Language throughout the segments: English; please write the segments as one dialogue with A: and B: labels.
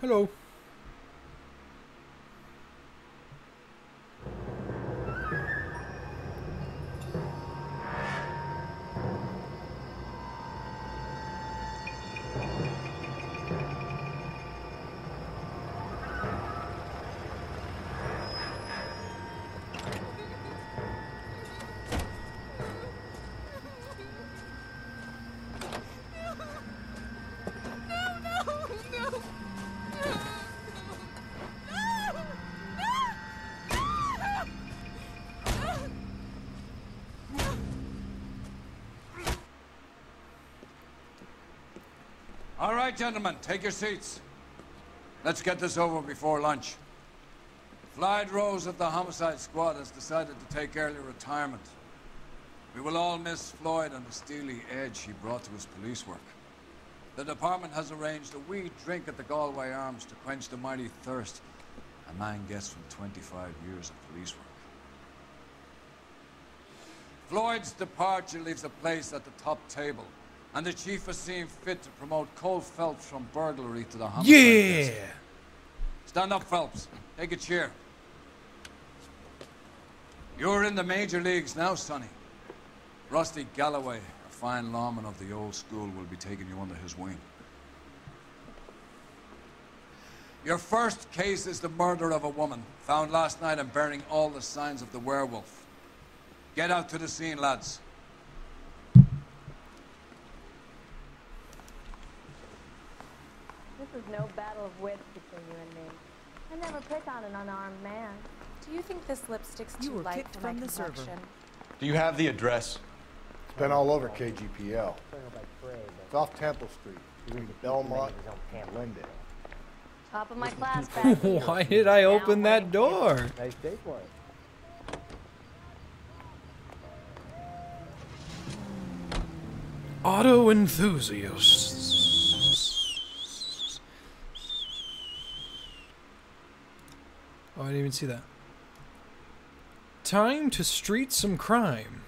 A: Hello.
B: All right, gentlemen, take your seats. Let's get this over before lunch. Floyd Rose of the homicide squad has decided to take early retirement. We will all miss Floyd and the steely edge he brought to his police work. The department has arranged a wee drink at the Galway Arms to quench the mighty thirst a man gets from 25 years of police work. Floyd's departure leaves a place at the top table, and the chief has seen fit to promote Cole Phelps from burglary to the homicide desk. Stand up, Phelps. Take a chair. You're in the major leagues now, Sonny. Rusty Galloway, a fine lawman of the old school, will be taking you under his wing. Your first case is the murder of a woman, found last night and bearing all the signs of the werewolf. Get out to the scene, lads.
C: This is no battle of wits between you and me. I never pick on an unarmed man.
D: Do you think this lipstick's too light for my complexion?
E: Do you have the address?
F: It's been all over KGPL. It's off Temple Street, between Belmont and Glendale.
C: Top of my class back here.
A: Why did I open that door?
F: Nice day for it.
A: Auto enthusiasts. Oh, I didn't even see that. Time to street some crime.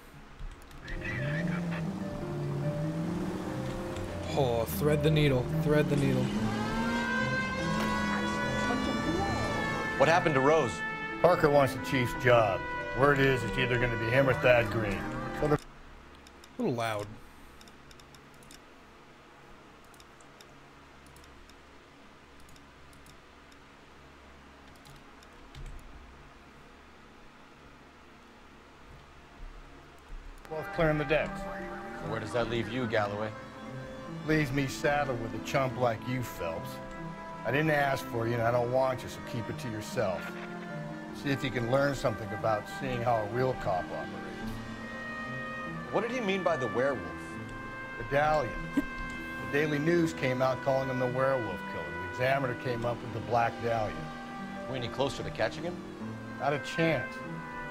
A: Oh, thread the needle. Thread the needle.
E: What happened to Rose?
F: Parker wants the chief's job. Word is it's either going to be him or Thad Green. So
A: A little loud.
F: both clearing the decks.
E: So where does that leave you, Galloway?
F: Leaves me saddled with a chump like you, Phelps. I didn't ask for you, and I don't want you, so keep it to yourself. See if you can learn something about seeing how a real cop operates.
E: What did he mean by the werewolf?
F: Medallion. The Daily News came out calling him the werewolf killer. The Examiner came up with the Black Dahlia.
E: Are we any closer to catching him?
F: Not a chance.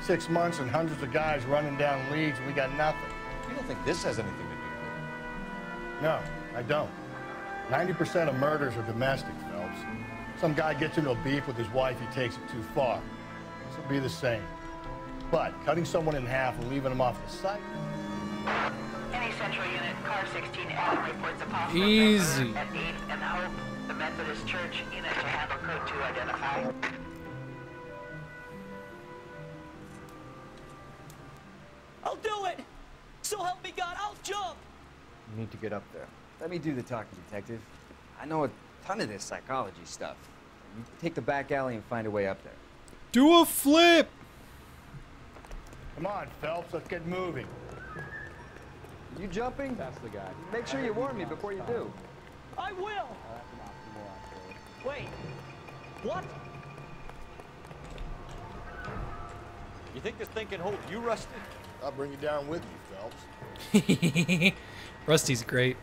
F: 6 months and hundreds of guys running down leads, and we got nothing.
E: You don't think this has anything to do with it?
F: No, I don't. 90% of murders are domestic, Phelps. Some guy gets into a beef with his wife, he takes it too far. This will be the same. But cutting someone in half and leaving them off the site.
G: Any central unit, car 16L reports a possible
A: Easy.
G: at 8th and Hope, the Methodist Church unit to handle code 2 identified.
H: I'll do it! So help me God, I'll jump!
I: You need to get up there. Let me do the talking, detective. I know a ton of this psychology stuff. You take the back alley and find a way up there.
A: Do a flip!
F: Come on, Phelps, let's get moving.
I: You jumping? That's the guy. Make sure you warn me before you do.
H: I will! Wait, what?
E: You think this thing can hold you, Rusty?
F: I'll bring you down with me, Phelps.
A: Rusty's great.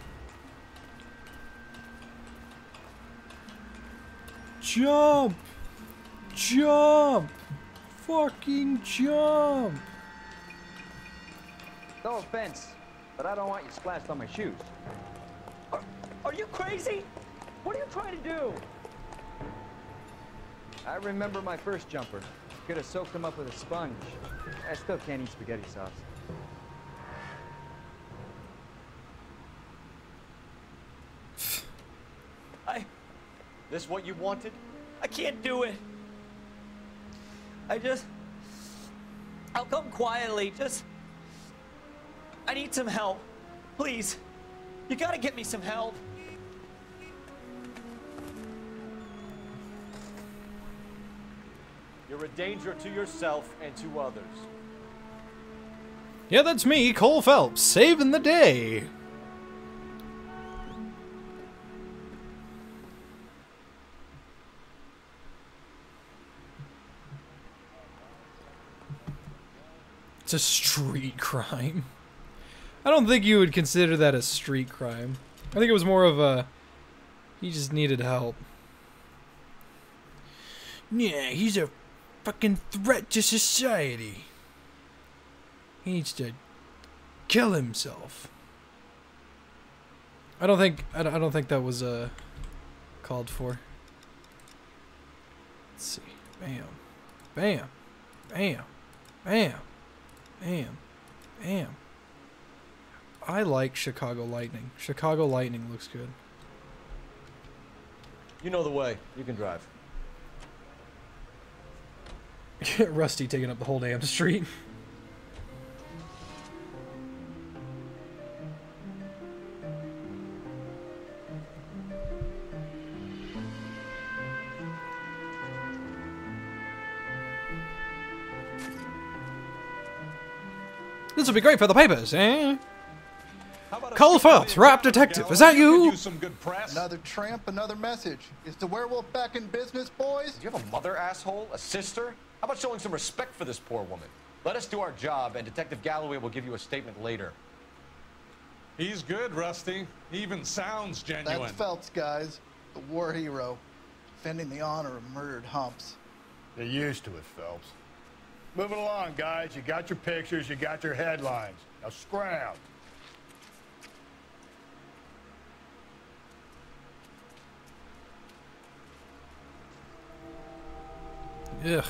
A: Jump! Jump! Fucking jump!
I: No offense, but I don't want you splashed on my shoes.
H: Are you crazy? What are you trying to do?
I: I remember my first jumper. Could have soaked him up with a sponge. I still can't eat spaghetti sauce.
E: This what you wanted?
H: I can't do it. I'll come quietly. I need some help. Please. You gotta get me some help.
E: You're a danger to yourself and to others.
A: Yeah, that's me, Cole Phelps, saving the day. It's a street crime. I don't think you would consider that a street crime. I think it was more of a... he just needed help. Yeah, he's a fucking threat to society. He needs to kill himself. I don't think that was called for. Let's see. Bam. Bam. Bam. Bam. Bam. Bam. I like Chicago Lightning. Chicago Lightning looks good.
E: You know the way. You can drive.
A: Rusty taking up the whole damn street. This will be great for the papers, eh? Cole Phelps, rap detective, is that you?
J: Another tramp, another message. Is the werewolf back in business, boys?
E: Do you have a mother, asshole? A sister? How about showing some respect for this poor woman? Let us do our job, and Detective Galloway will give you a statement later.
K: He's good, Rusty. He even sounds genuine.
J: That's Phelps, guys. The war hero. Defending the honor of murdered humps.
F: They're used to it, Phelps. Moving along, guys. You got your pictures, you got your headlines. Now scram.
A: Ugh.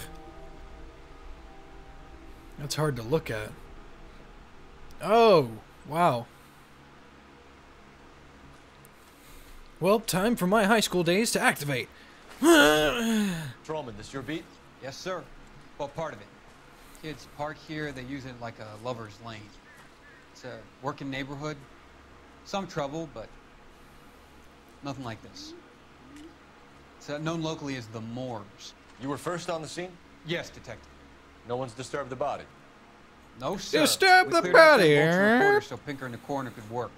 A: That's hard to look at. Oh, wow. Well, time for my high school days to activate.
E: Trollman, this your beat?
L: Yes, sir. Well, part of it. Kids park here, they use it like a lover's lane. It's a working neighborhood. Some trouble, but nothing like this. It's known locally as the Moors.
E: You were first on the scene?
L: Yes, detective.
E: No one's disturbed the body?
L: No, sir.
A: Disturb the
L: cleared out
A: body,
L: that vulture
A: eh?
L: reporter so Pinker and the coroner could work.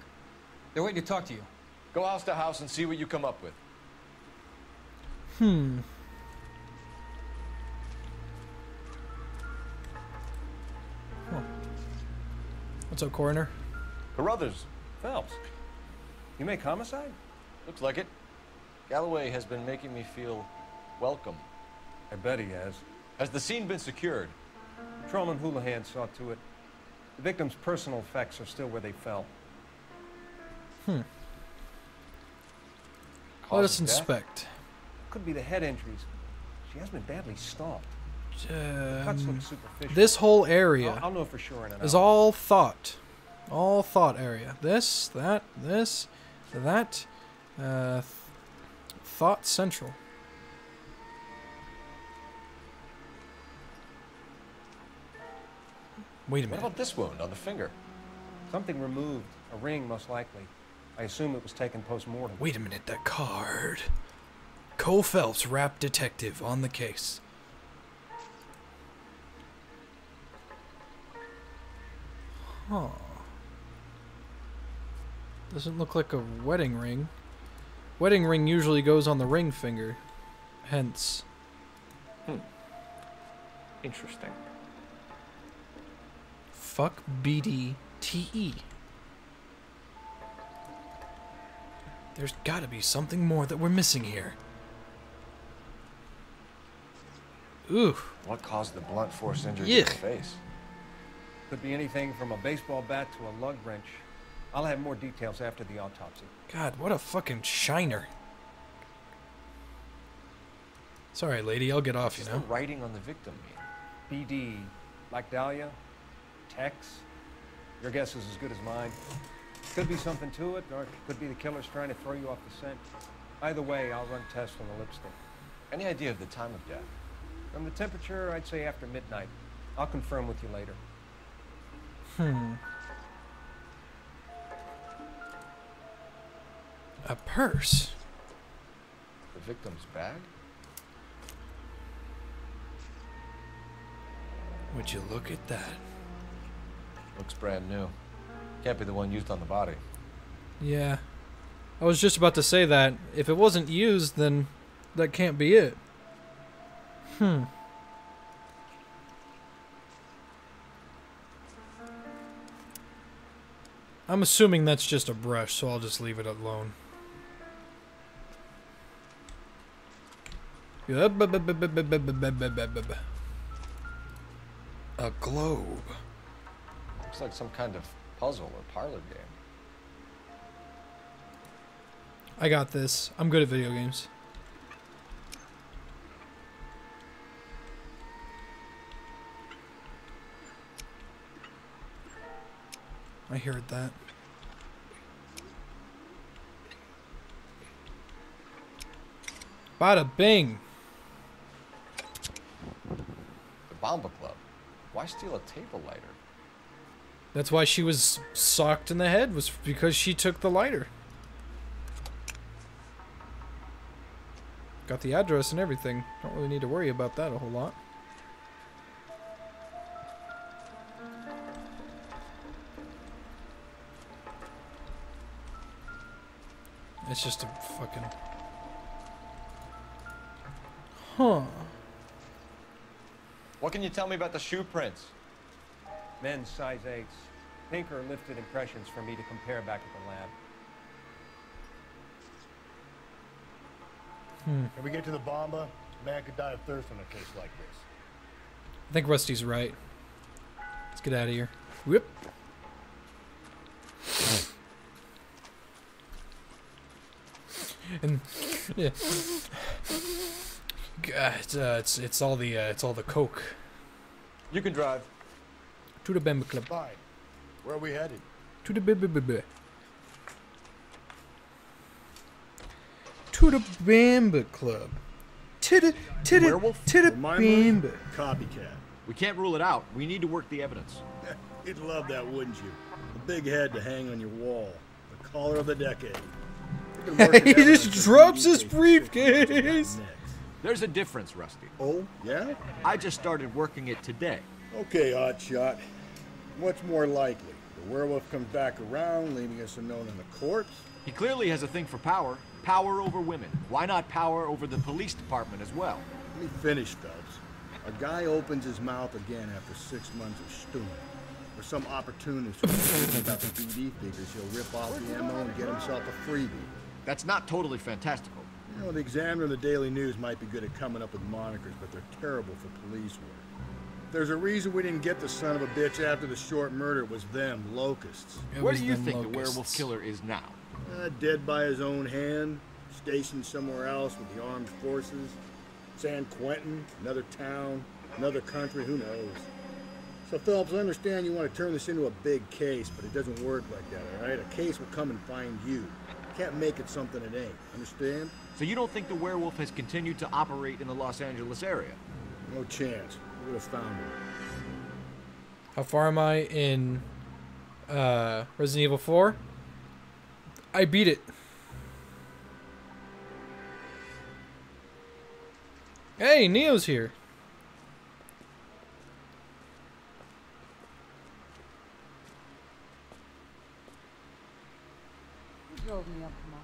L: They're waiting to talk to you.
E: Go house to house and see what you come up with.
A: What's up, coroner?
E: Carruthers.
M: Phelps, you make homicide?
E: Looks like it. Galloway has been making me feel welcome.
M: I bet he has.
E: Has the scene been secured?
M: Patrolman Houlihan saw to it. The victim's personal effects are still where they fell.
A: Let us inspect.
M: Could be the head injuries. She has been badly stomped. Cuts look superficial.
A: This whole area
M: I'll know for sure in an
A: is
M: hour.
A: all thought. All thought area. This, that, this, that. Thought Central. Wait a
E: What
A: minute.
E: about this wound on the finger?
M: Something removed. A ring, most likely. I assume it was taken post-mortem.
A: Wait a minute, that card. Cole Phelps, rap detective, on the case. Huh. Doesn't look like a wedding ring. Wedding ring usually goes on the ring finger. Hence.
M: Interesting.
A: Fuck BDTE. There's gotta be something more that we're missing here. Ooh.
E: What caused the blunt force injury
A: Yuck.
E: to the face?
M: Could be anything from a baseball bat to a lug wrench. I'll have more details after the autopsy.
A: God, what a fucking shiner. Sorry, lady, I'll get off, you
E: What's
A: know.
E: the writing on the victim mean?
M: BD, Black Dahlia, Tex. Your guess is as good as mine. Could be something to it, or it could be the killer's trying to throw you off the scent. Either way, I'll run tests on the lipstick.
E: Any idea of the time of death?
M: From the temperature, I'd say after midnight. I'll confirm with you later.
A: A purse.
E: The victim's bag?
A: Would you look at that?
E: Looks brand new. Can't be the one used on the body.
A: Yeah. I was just about to say that. If it wasn't used, then that can't be it. I'm assuming that's just a brush, so I'll just leave it alone. A globe.
E: Looks like some kind of puzzle or parlor game.
A: I got this. I'm good at video games. I heard that. Bada bing.
E: The Bomba Club. Why steal a table lighter?
A: That's why she was socked in the head, was because she took the lighter. Got the address and everything. Don't really need to worry about that a whole lot. It's just a fucking... Huh.
E: What can you tell me about the shoe prints?
M: Men's size 8s. Pinker lifted impressions for me to compare back at the lab.
F: Can we get to the Bomba? A man could die of thirst on a case like this.
A: I think Rusty's right. Let's get out of here. Whoop. And yeah, it's all the coke.
E: You can drive.
A: To the Bamba Club.
F: Fine. Where are we headed?
A: To the Bamba. To the Bamba Club. To the Bamba.
F: Copycat.
N: We can't rule it out. We need to work the evidence.
F: You'd love that, wouldn't you? A big head to hang on your wall. The caller of the decade.
A: He just drops his briefcase.
N: There's a difference, Rusty.
F: Oh, yeah?
N: I just started working it today.
F: Okay, hotshot. What's more likely? The werewolf comes back around, leaving us unknown in the corpse?
N: He clearly has a thing for power. Power over women. Why not power over the police department as well?
F: Let me finish, Phelps. A guy opens his mouth again after 6 months of stewing. For some opportunist who's thinking about the BD figures, he'll rip off the ammo and get himself a freebie.
N: That's not totally fantastical.
F: You know, the Examiner and the Daily News might be good at coming up with monikers, but they're terrible for police work. There's a reason we didn't get the son of a bitch after the short murder. It was them, locusts.
N: Where do you think the werewolf killer is now?
F: Dead by his own hand, stationed somewhere else with the armed forces. San Quentin, another town, another country, who knows? So, Phelps, I understand you want to turn this into a big case, but it doesn't work like that, all right? A case will come and find you. Can't make it something it ain't, understand?
N: So you don't think the werewolf has continued to operate in the Los Angeles area?
F: No chance. We would have found him.
A: How far am I in Resident Evil 4? I beat it. Hey, Neo's here.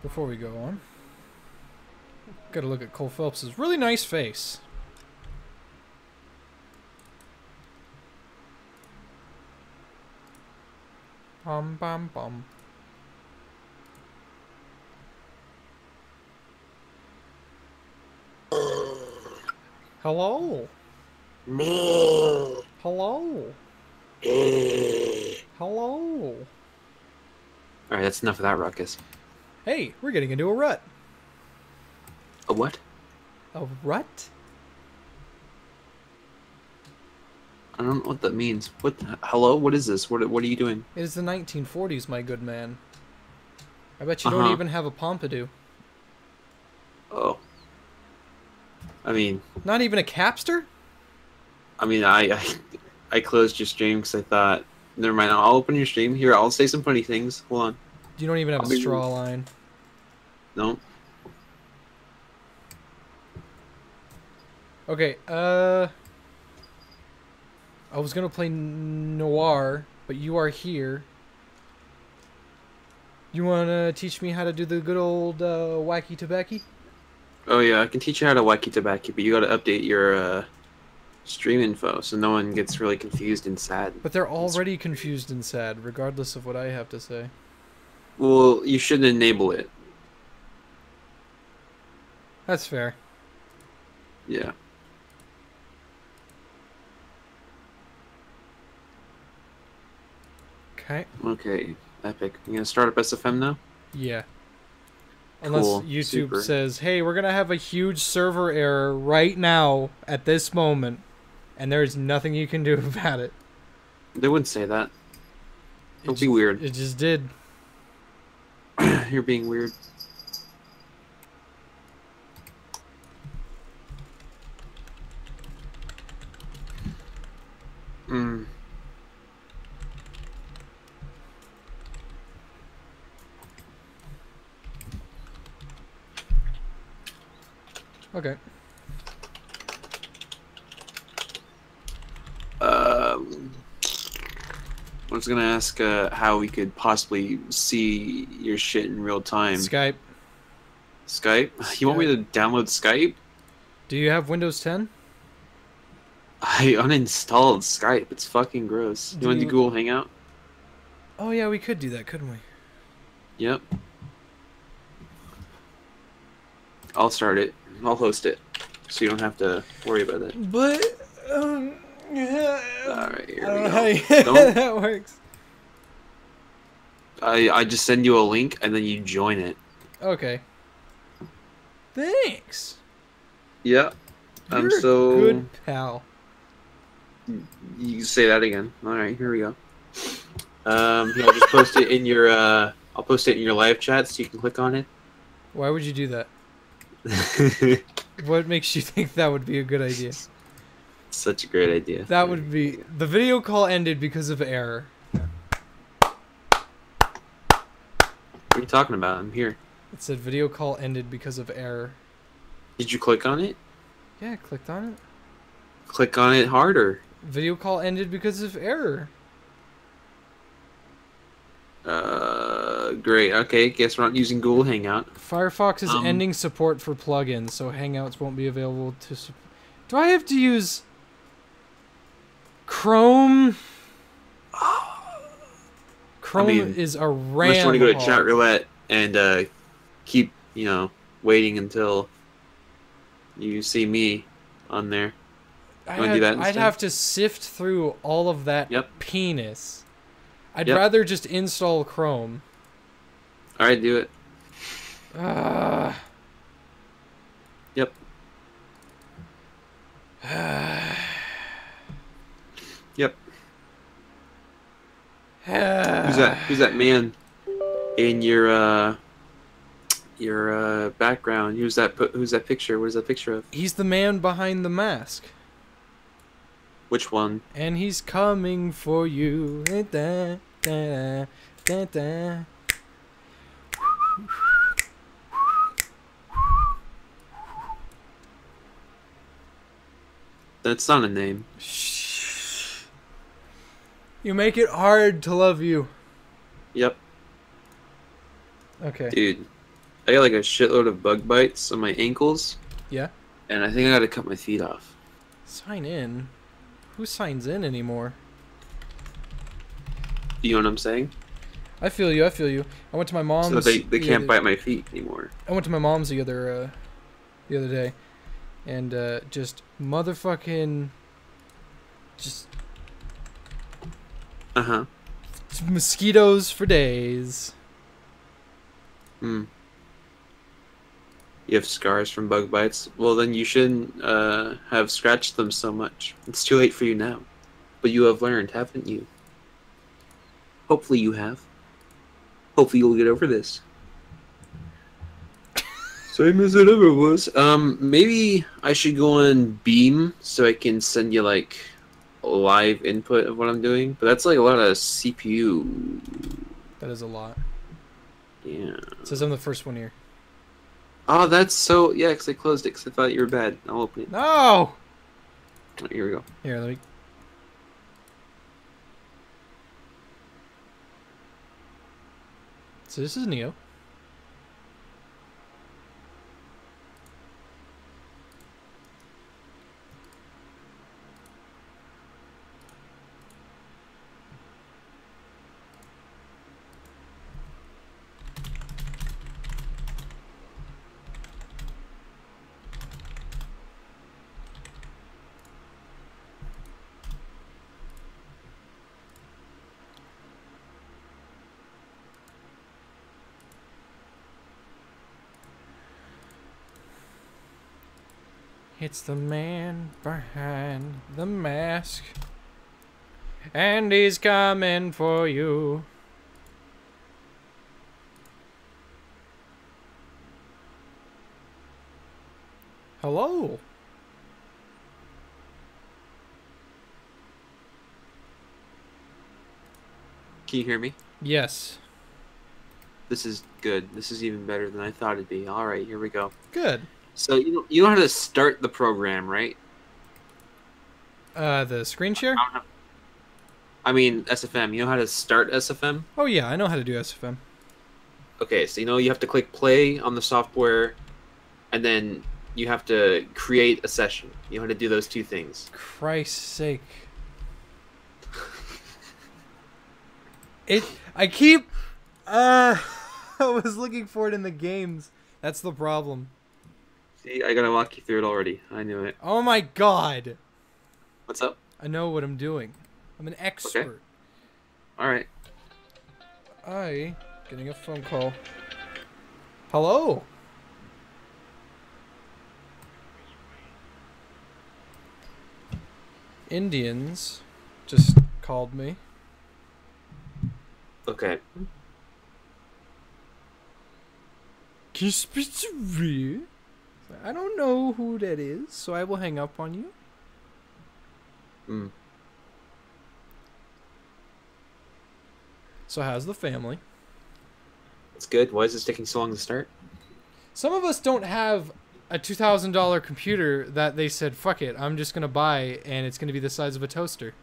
A: Before we go on, gotta look at Cole Phelps's really nice face. Bum bum bum. Hello.
O: Me.
A: Hello. Hello.
O: Alright, that's enough of that ruckus.
A: Hey, we're getting into a rut.
O: A what?
A: A rut?
O: I don't know what that means. What? Hello? What is this? What are you doing?
A: It is the 1940s, my good man. I bet you don't even have a pompadour.
O: Oh. I mean...
A: Not even a capster?
O: I mean, I closed your stream because I thought... Never mind, I'll open your stream. Here, I'll say some funny things. Hold on.
A: You don't even have a straw line.
O: No.
A: Okay, I was gonna play Noire, but you are here. You wanna teach me how to do the good old wacky tobacco?
O: Oh yeah, I can teach you how to wacky tobacco, but you gotta update your stream info so no one gets really confused and sad.
A: But they're already confused and sad, regardless of what I have to say.
O: Well, you should enable it.
A: That's fair.
O: Yeah.
A: Okay.
O: Okay, epic. You gonna start up SFM now?
A: Yeah. Unless
O: Cool.
A: YouTube
O: Super.
A: says, hey, we're gonna have a huge server error right now at this moment, and there's nothing you can do about it.
O: They wouldn't say that. Don't be weird.
A: It just did.
O: You're being weird. Hmm.
A: Okay.
O: I was gonna ask how we could possibly see your shit in real time.
A: Skype.
O: Skype? You want me to download Skype?
A: Do you have Windows 10?
O: I uninstalled Skype. It's fucking gross. You want to do Google Hangout?
A: Oh yeah, we could do that, couldn't we?
O: Yep. I'll start it. I'll host it, so you don't have to worry about it.
A: But
O: Alright, here
A: I don't
O: we
A: know
O: go.
A: how that works.
O: I just send you a link and then you join it.
A: Okay. Thanks.
O: Yeah.
A: You're
O: I'm so
A: a good pal.
O: You can say that again. Alright, here we go. Here, I'll just post it in your I'll post it in your live chat so you can click on it.
A: Why would you do that? What makes you think that would be a good idea?
O: Such a great idea.
A: That would be... The video call ended because of error.
O: What are you talking about? I'm here.
A: It said video call ended because of error.
O: Did you click on it?
A: Yeah, I clicked on it.
O: Click on it harder.
A: Video call ended because of error.
O: Great. Okay, guess we're not using Google Hangout.
A: Firefox is ending support for plugins, so Hangouts won't be available to... Do I have to use... Chrome? Chrome is a RAM
O: Unless you want to go to
A: hog.
O: chat roulette and keep, you know, waiting until you see me on there. You want to do that instead?
A: I'd have to sift through all of that penis. I'd rather just install Chrome.
O: Alright, do it. Yep. Yep. Who's that man in your background? Who's that picture? What is that picture of?
A: He's the man behind the mask.
O: Which one?
A: And he's coming for you. Da, da, da, da.
O: That's not a name.
A: You make it hard to love you.
O: Yep.
A: Okay.
O: Dude, I got like a shitload of bug bites on my ankles.
A: Yeah?
O: And I think I gotta cut my feet off.
A: Sign in? Who signs in anymore?
O: You know what I'm saying?
A: I feel you, I feel you. I went to my mom's...
O: So they can't bite my feet anymore.
A: I went to my mom's the other day. And just motherfucking... Just...
O: Uh-huh.
A: Mosquitoes for days.
O: Hmm. You have scars from bug bites? Well, then you shouldn't have scratched them so much. It's too late for you now. But you have learned, haven't you? Hopefully you have. Hopefully you'll get over this. Same as it ever was. Maybe I should go on Beam so I can send you like live input of what I'm doing. But that's like a lot of CPU.
A: That is a lot.
O: Yeah.
A: It says I'm the first one here.
O: Oh, that's so... Yeah, because I closed it because I thought you were bad. I'll open it.
A: No!
O: Oh, here we go.
A: Here, let me... So this is Neo. It's the man behind the mask, and he's coming for you. Hello?
O: Can you hear me?
A: Yes.
O: This is good. This is even better than I thought it'd be. All right, here we go.
A: Good.
O: So you know how to start the program, right?
A: The screen share?
O: I mean, SFM. You know how to start SFM?
A: Oh yeah, I know how to do SFM.
O: Okay, so you have to click play on the software, and then you have to create a session. You know how to do those two things.
A: Christ's sake. I keep... I was looking for it in the games. That's the problem.
O: See, I gotta walk you through it already. I knew it.
A: Oh my god.
O: What's up?
A: I know what I'm doing. I'm an expert.
O: Okay. Alright.
A: Getting a phone call. Hello? Indians just called me.
O: Okay.
A: Can you speak to me? I don't know who that is, so I will hang up on you.
O: Hmm.
A: So how's the family?
O: It's good. Why is this taking so long to start?
A: Some of us don't have a $2,000 computer that they said, fuck it, I'm just going to buy, and it's going to be the size of a toaster.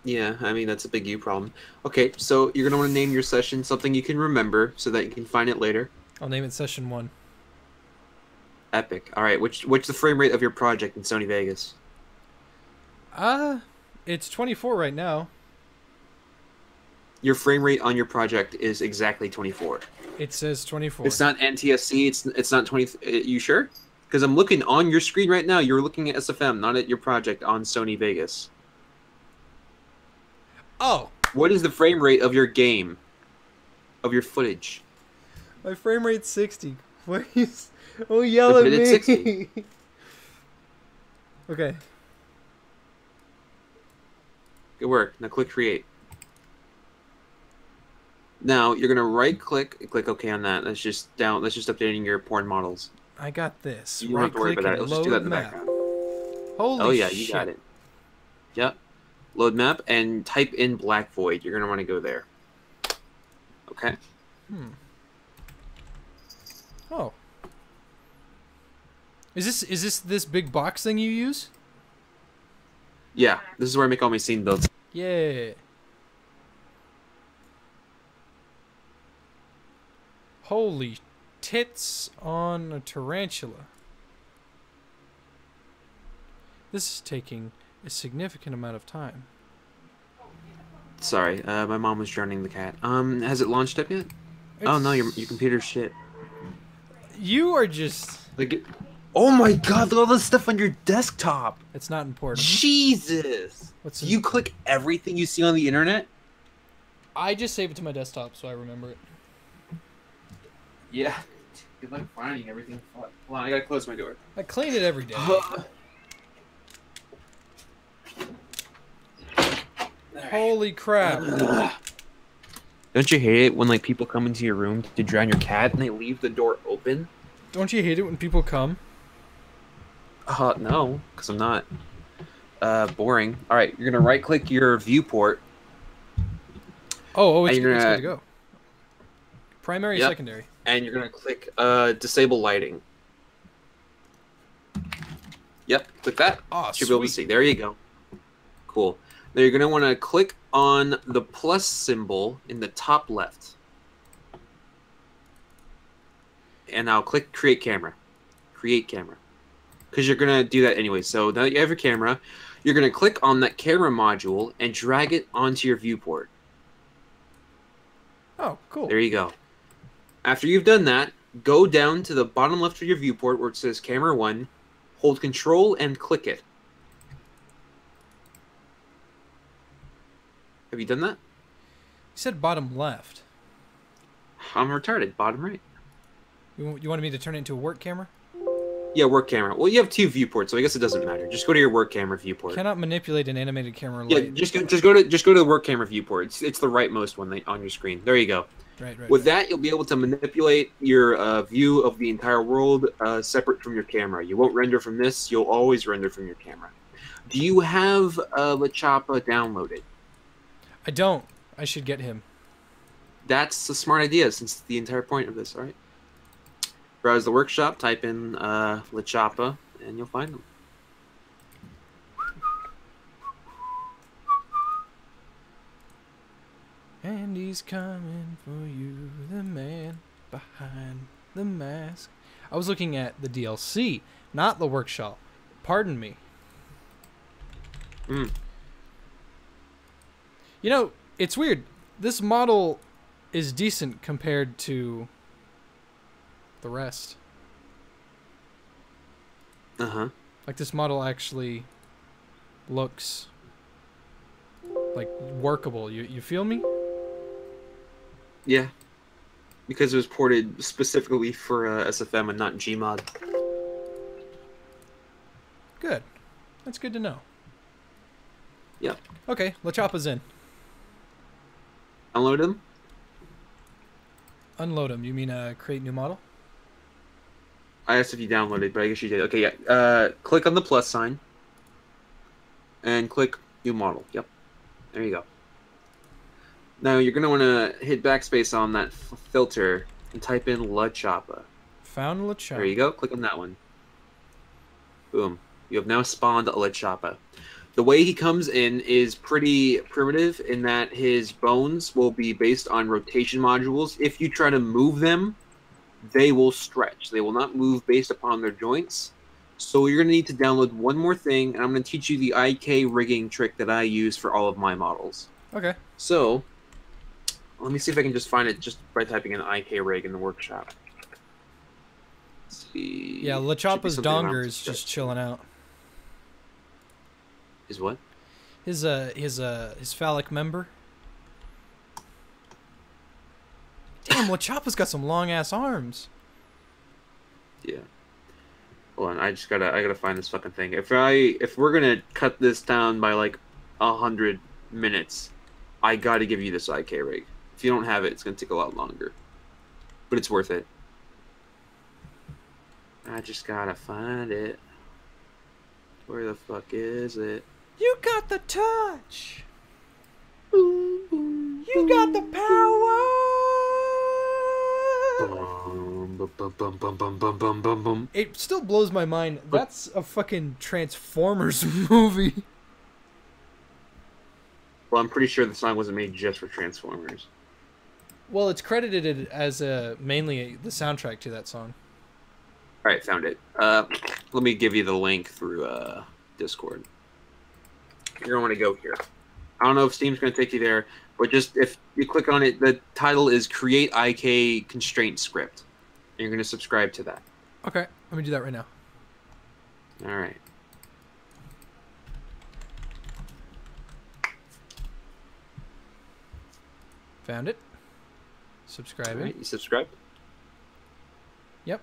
O: Yeah, I mean, that's a big you problem. Okay, so you're going to want to name your session something you can remember so that you can find it later.
A: I'll name it Session 1.
O: Epic. All right, what's the frame rate of your project in Sony Vegas?
A: It's 24 right now.
O: Your frame rate on your project is exactly 24.
A: It says 24.
O: It's not NTSC. It's not 20. You sure? Because I'm looking on your screen right now. You're looking at SFM, not at your project on Sony Vegas.
A: Oh.
O: What is the frame rate of your game? Of your footage?
A: My frame rate's 60. Why you... Oh, yell at me.
O: 60.
A: Okay.
O: Good work. Now click create. Now you're gonna right click and click OK on that. That's just updating your porn models.
A: I got this.
O: You don't have to worry about that. Let's just do that in the background.
A: Holy
O: oh yeah,
A: shit.
O: you got it. Yep. Load map and type in Black Void. You're gonna want to go there. Okay.
A: Oh. Is this big box thing you use?
O: Yeah, this is where I make all my scene builds.
A: Yeah. Holy tits on a tarantula. This is taking a significant amount of time.
O: Sorry, my mom was drowning the cat. Has it launched up yet? Oh no, your computer's shit.
A: You are just
O: like. Oh my god, look at all this stuff on your desktop.
A: It's not important.
O: Jesus. You click everything you see on the internet?
A: I just save it to my desktop so I remember it.
O: Yeah. Good luck finding everything. Hold on, I gotta close my door.
A: I clean it every day. Holy crap.
O: Don't you hate it when like people come into your room to drown your cat and they leave the door open?
A: Don't you hate it when people come?
O: No, because I'm not. Boring. All right, you're gonna right-click your viewport.
A: Oh, it's good to go. Primary,
O: yep.
A: Secondary.
O: And you're gonna click disable lighting. Yep, click that.
A: Oh,
O: you should be able to see. There you go. Cool. Now you're gonna want to click on the plus symbol in the top left, and now click Create Camera. Create Camera, because you're gonna do that anyway. So now that you have your camera, you're gonna click on that camera module and drag it onto your viewport.
A: Oh, cool.
O: There you go. After you've done that, go down to the bottom left of your viewport where it says Camera 1, hold Control and click it. Have you done that?
A: You said bottom left.
O: I'm retarded. Bottom right.
A: You wanted me to turn it into a work camera?
O: Yeah, work camera. Well, you have 2 viewports, so I guess it doesn't matter. Just go to your work camera viewport.
A: Cannot manipulate an animated camera.
O: Yeah,
A: light.
O: just go to the work camera viewport. It's the rightmost one on your screen. There you go.
A: Right.
O: With that, you'll be able to manipulate your view of the entire world separate from your camera. You won't render from this. You'll always render from your camera. Do you have La Chapa downloaded?
A: I don't. I should get him.
O: That's a smart idea, since the entire point of this. All right. Browse the workshop, type in La Chapa, and you'll find them.
A: And he's coming for you, the man behind the mask. I was looking at the DLC, not the workshop. Pardon me. You know, it's weird. This model is decent compared to the rest. Like, this model actually looks like workable. You feel me?
O: Yeah, because it was ported specifically for SFM and not Gmod.
A: Good. That's good to know.
O: Yep.
A: Okay, La Chapa's in.
O: Download him.
A: Unload him. You mean create new model?
O: I asked if you downloaded, but I guess you did. Okay, yeah. Click on the plus sign. And click new model. Yep. There you go. Now you're going to want to hit backspace on that filter and type in La Chapa.
A: Found La Chapa.
O: There you go. Click on that one. Boom. You have now spawned La Chapa. The way he comes in is pretty primitive in that his bones will be based on rotation modules. If you try to move them, they will stretch. They will not move based upon their joints. So you're going to need to download one more thing, and I'm going to teach you the IK rigging trick that I use for all of my models.
A: Okay.
O: So, let me see if I can just find it just by typing in IK rig in the workshop. Let's see.
A: Yeah, La Chapa's donger is just chilling out.
O: His what?
A: His phallic member. Damn, La Chapa's got some long ass arms.
O: Yeah. Hold on, I gotta find this fucking thing. If we're gonna cut this down by like 100 minutes, I gotta give you this IK rig. If you don't have it, it's gonna take a lot longer. But it's worth it. I just gotta find it. Where the fuck is it?
A: You got the touch. You got the power. It still blows my mind. That's a fucking Transformers movie.
O: Well, I'm pretty sure the song wasn't made just for Transformers.
A: Well, it's credited as mainly the soundtrack to that song.
O: All right, found it. Let me give you the link through Discord. You're gonna want to go here. I don't know if Steam's gonna take you there, but just if you click on it, the title is Create IK Constraint Script. And you're gonna subscribe to that.
A: Okay, let me do that right now.
O: All right.
A: Found it. Subscribing.
O: All right, you subscribed?
A: Yep.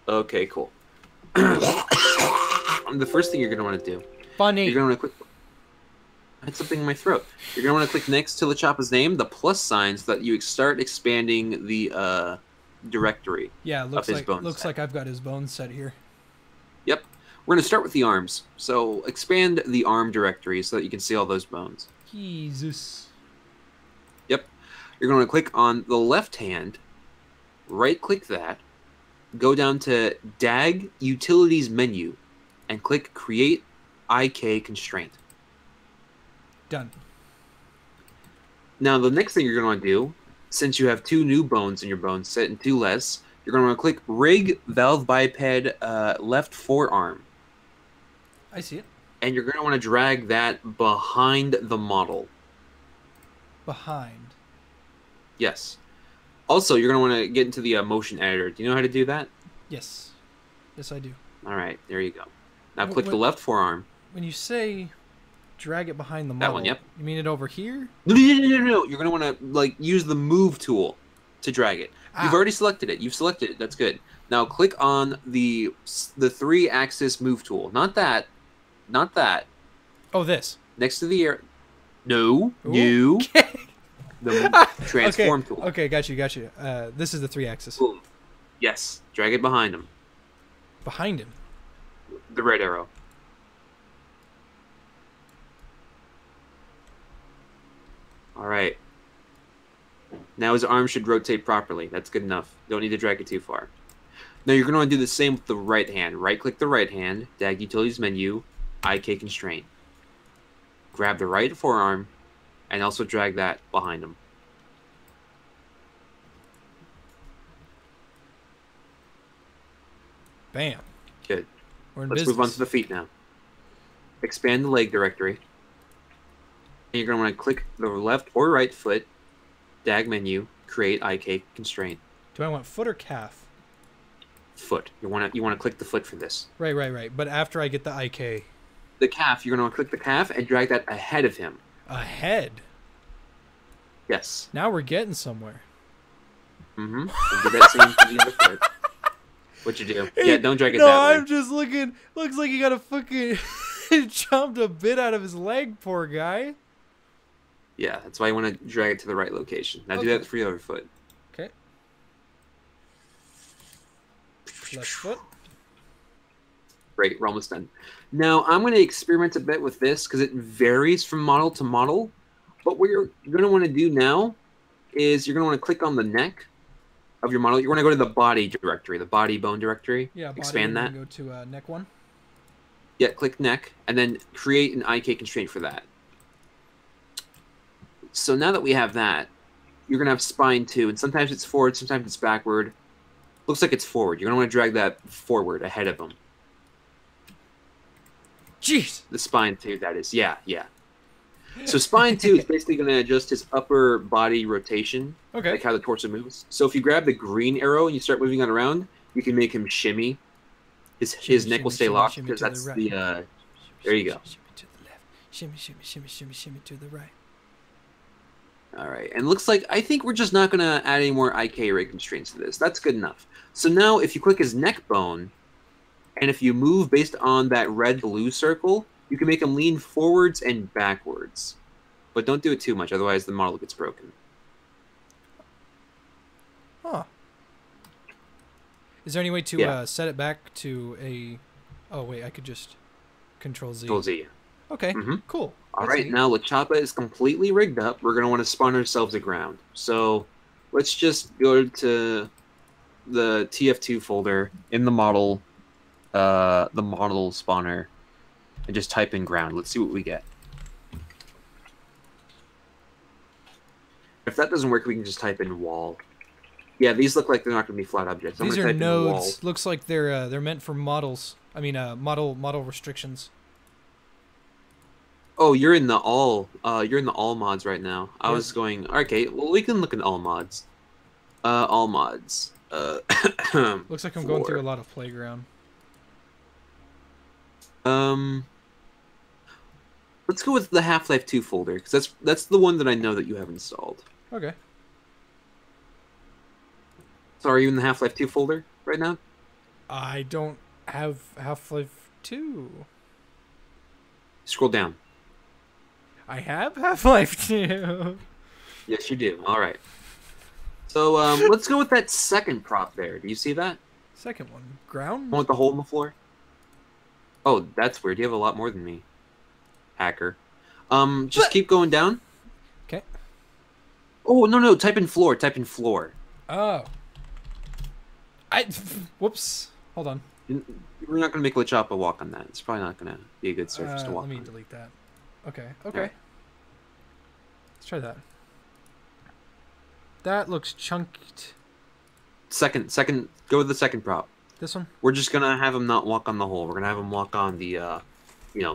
O: Okay, cool. The first thing you're gonna want to do.
A: Funny.
O: You're gonna want to click. had something in my throat. You're going to want to click next to LaChappa's name, the plus sign, so that you start expanding the directory.
A: Yeah,
O: of
A: looks
O: his
A: like
O: bones set.
A: I've got his bones set here.
O: Yep. We're going to start with the arms. So expand the arm directory so that you can see all those bones.
A: Jesus.
O: Yep. You're going to click on the left hand, right-click that, go down to DAG Utilities menu, and click Create IK Constraint.
A: Done.
O: Now, the next thing you're going to want to do, since you have 2 new bones in your bone set and 2 less, you're going to want to click Rig Valve Biped left forearm.
A: I see it.
O: And you're going to want to drag that behind the model.
A: Behind.
O: Yes. Also, you're going to want to get into the motion editor. Do you know how to do that?
A: Yes. Yes, I do.
O: All right, there you go. Now click the left forearm.
A: When you say drag it behind the model,
O: That one, yep.
A: You mean it over here?
O: No. You're going to want to use the move tool to drag it. You've already selected it. You've selected it. That's good. Now click on the 3-axis move tool. Not that. Not that.
A: Oh, this.
O: Next to the air. No.
A: Ooh.
O: No.
A: Okay.
O: The transform tool.
A: Okay, got you. This is the 3-axis.
O: Boom. Yes. Drag it behind him.
A: Behind him?
O: The red arrow. All right. Now his arm should rotate properly. That's good enough. Don't need to drag it too far. Now you're going to want to do the same with the right hand. Right-click the right hand, DAG Utilities menu, IK Constraint. Grab the right forearm, and also drag that behind him.
A: Bam.
O: Good.
A: Let's
O: move on to the feet now. Expand the leg directory. And you're going to want to click the left or right foot, DAG menu, create IK constraint.
A: Do I want foot or calf?
O: Foot. You want to click the foot for this.
A: Right. But after I get the IK.
O: The calf, you're going to click the calf and drag that ahead of him.
A: Ahead?
O: Yes.
A: Now we're getting somewhere.
O: Mm-hmm. And do that same for the other foot. What you do? Yeah, don't drag it that way.
A: No, I'm just looking. Looks like he got a fucking chomped a bit out of his leg, poor guy.
O: Yeah, that's why you want to drag it to the right location. Now do that for your other foot.
A: Okay. Left foot.
O: Great, we're almost done. Now, I'm going to experiment a bit with this because it varies from model to model. But what you're going to want to do now is you're going to want to click on the neck of your model. You want to go to the body directory, the body bone directory.
A: Yeah, body,
O: expand that.
A: Go to neck one.
O: Yeah, click neck, and then create an IK constraint for that. So now that we have that, you're going to have spine 2, and sometimes it's forward, sometimes it's backward. Looks like it's forward. You're going to want to drag that forward ahead of him.
A: Jeez!
O: The spine 2, that is. Yeah. So spine 2 is basically going to adjust his upper body rotation, like how the torso moves. So if you grab the green arrow and you start moving it around, you can make him shimmy. His neck will stay locked because that's the... there you go.
A: Shimmy to the right.
O: All right, and looks like I think we're just not going to add any more IK rig constraints to this. That's good enough. So now if you click his neck bone, and if you move based on that red-blue circle, you can make him lean forwards and backwards. But don't do it too much, otherwise the model gets broken.
A: Huh. Is there any way to set it back to a... Oh, wait, I could just Control-Z.
O: Control-Z.
A: Okay, cool.
O: All right, now LaChappa is completely rigged up. We're going to want to spawn ourselves a ground. So let's just go to the TF2 folder in the model spawner, and just type in ground. Let's see what we get. If that doesn't work, we can just type in wall. Yeah, these look like they're not going to be flat objects.
A: These are nodes. Looks like they're meant for models. I mean, model restrictions.
O: Oh, you're in the all mods right now. I was going, okay, well, we can look in all mods. All mods.
A: Looks like I'm going through a lot of playground.
O: Let's go with the Half-Life 2 folder, because that's the one that I know that you have installed.
A: Okay.
O: So are you in the Half-Life 2 folder right now?
A: I don't have Half-Life 2.
O: Scroll down.
A: I have Half-Life 2.
O: Yes, you do. All right. So let's go with that second prop there. Do you see that?
A: Second one. Ground?
O: One with the hole in the floor? Oh, that's weird. You have a lot more than me. Hacker. Just keep going down.
A: Okay.
O: Oh, no. Type in floor. Type in floor.
A: Oh. Whoops. Hold on.
O: We're not going to make LaChapa walk on that. It's probably not going to be a good surface to walk on.
A: Let me delete that. Okay.
O: Right.
A: Let's try that. That looks chunked.
O: Second. Go with the second prop.
A: This one?
O: We're just going to have him not walk on the hole. We're going to have him walk on the,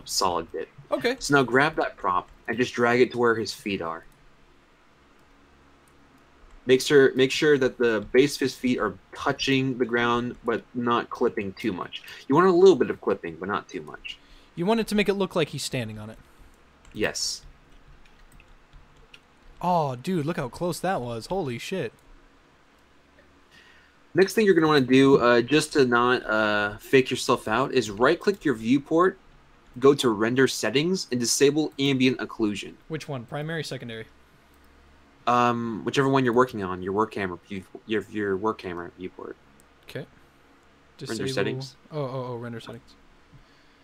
O: solid bit.
A: Okay.
O: So now grab that prop and just drag it to where his feet are. Make sure that the base of his feet are touching the ground, but not clipping too much. You want a little bit of clipping, but not too much.
A: You want it to make it look like he's standing on it.
O: Yes.
A: Oh, dude, look how close that was. Holy shit.
O: Next thing you're going to want to do, just to not fake yourself out, is right-click your viewport, go to Render Settings, and disable Ambient Occlusion.
A: Which one? Primary, secondary?
O: Whichever one you're working on, your work camera viewport.
A: Okay.
O: Render Settings.
A: Oh, Render Settings.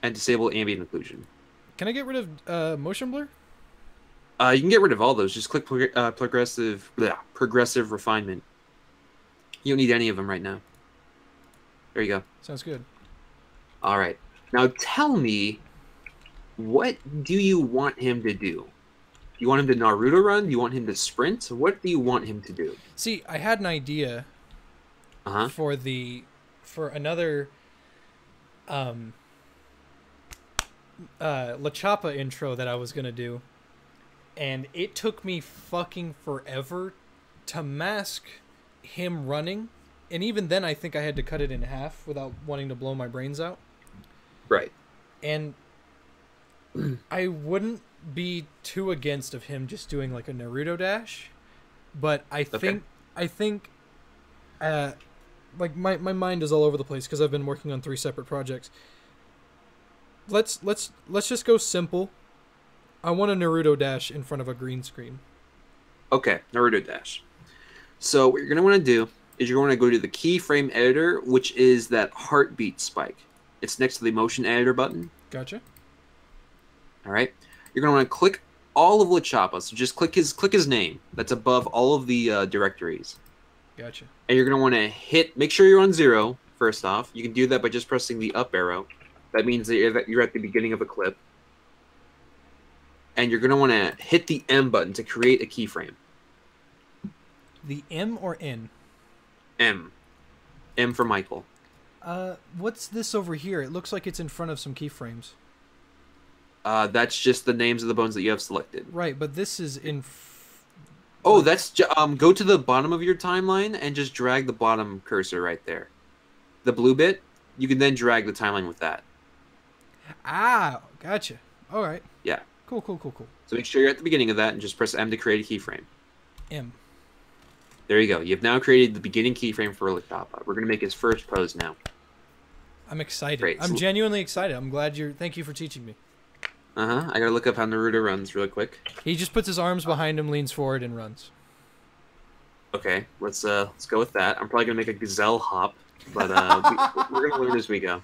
O: And disable Ambient Occlusion.
A: Can I get rid of motion blur?
O: You can get rid of all those. Just click progressive refinement. You don't need any of them right now. There you go.
A: Sounds good.
O: All right. Now tell me, what do you want him to do? Do you want him to Naruto run? Do you want him to sprint? What do you want him to do?
A: See, I had an idea for another LaChapa intro that I was going to do. And it took me fucking forever to mask him running. And even then, I think I had to cut it in half without wanting to blow my brains out.
O: Right.
A: And I wouldn't be too against of him just doing like a Naruto dash. But I think like my mind is all over the place because I've been working on 3 separate projects. Let's just go simple. I want a Naruto dash in front of a green screen.
O: Okay, Naruto dash. So what you're going to want to do is you're going to go to the keyframe editor, which is that heartbeat spike. It's next to the motion editor button.
A: Gotcha.
O: All right. You're going to want to click all of LaChapa. So just click his name. That's above all of the directories.
A: Gotcha.
O: And you're going to want to make sure you're on 0 first off. You can do that by just pressing the up arrow. That means that you're at the beginning of a clip. And you're going to want to hit the M button to create a keyframe.
A: The M or N?
O: M. M for Michael.
A: What's this over here? It looks like it's in front of some keyframes.
O: That's just the names of the bones that you have selected.
A: Right, but this is in...
O: Oh, that's... go to the bottom of your timeline and just drag the bottom cursor right there. The blue bit, you can then drag the timeline with that.
A: Ah, gotcha. All right.
O: Yeah.
A: Cool.
O: So make sure you're at the beginning of that and just press M to create a keyframe.
A: M.
O: There you go. You've now created the beginning keyframe for LaChapa. We're going to make his first pose now.
A: I'm excited.
O: Great.
A: I'm genuinely excited. I'm glad thank you for teaching me.
O: I got to look up how Naruto runs really quick.
A: He just puts his arms behind him, leans forward, and runs.
O: Okay, let's go with that. I'm probably going to make a gazelle hop, but we're going to learn as we go.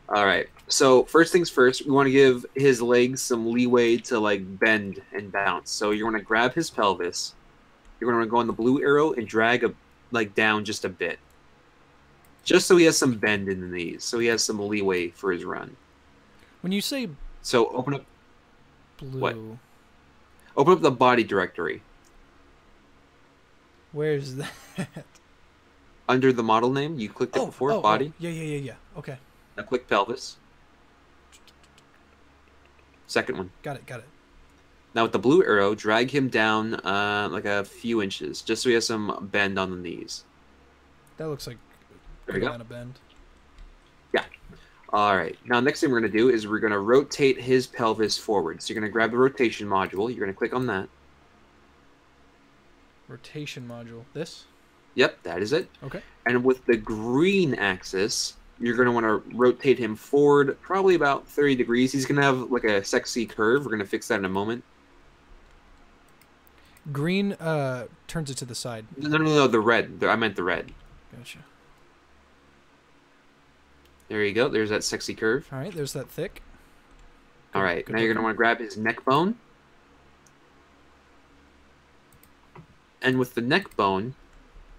O: All right. So first things first, we want to give his legs some leeway to like bend and bounce. So you're going to grab his pelvis. You're going to go on the blue arrow and drag down just a bit. Just so he has some bend in the knees. So he has some leeway for his run.
A: When you say
O: so open up
A: blue.
O: What? Open up the body directory.
A: Where's that?
O: Under the model name, you clicked it before body.
A: Yeah. Okay.
O: Now click pelvis. Second one.
A: Got it.
O: Now with the blue arrow, drag him down like a few inches, just so he has some bend on the knees.
A: That looks like
O: a good
A: amount of bend.
O: Yeah. All right. Now next thing we're going to do is we're going to rotate his pelvis forward. So you're going to grab the rotation module. You're going to click on that.
A: Rotation module. This?
O: Yep, that is it.
A: Okay.
O: And with the green axis, you're going to want to rotate him forward probably about 30 degrees. He's going to have like a sexy curve. We're going to fix that in a moment.
A: Green turns it to the side.
O: No, the red. I meant the red.
A: Gotcha.
O: There you go. There's that sexy curve.
A: All right, there's that thick.
O: All right, now you're going to want to grab his neck bone. And with the neck bone,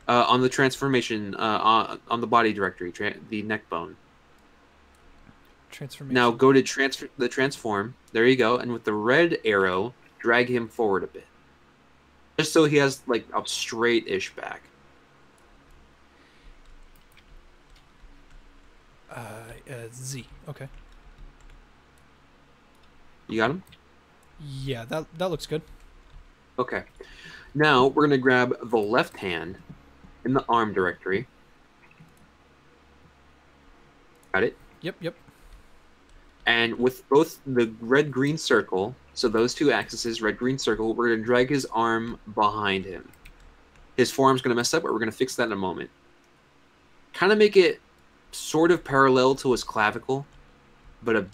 O: on the transformation, on the body directory, the neck bone.
A: Transformation.
O: Now go to transform. There you go. And with the red arrow, drag him forward a bit. Just so he has like a straight-ish back.
A: Z. Okay.
O: You got him?
A: Yeah, that looks good.
O: Okay. Now we're gonna grab the left hand in the arm directory. Got it?
A: Yep.
O: And with both the red-green circle, so those two axes, red-green circle, we're gonna drag his arm behind him. His forearm's gonna mess up, but we're gonna fix that in a moment. Kind of make it sort of parallel to his clavicle, but a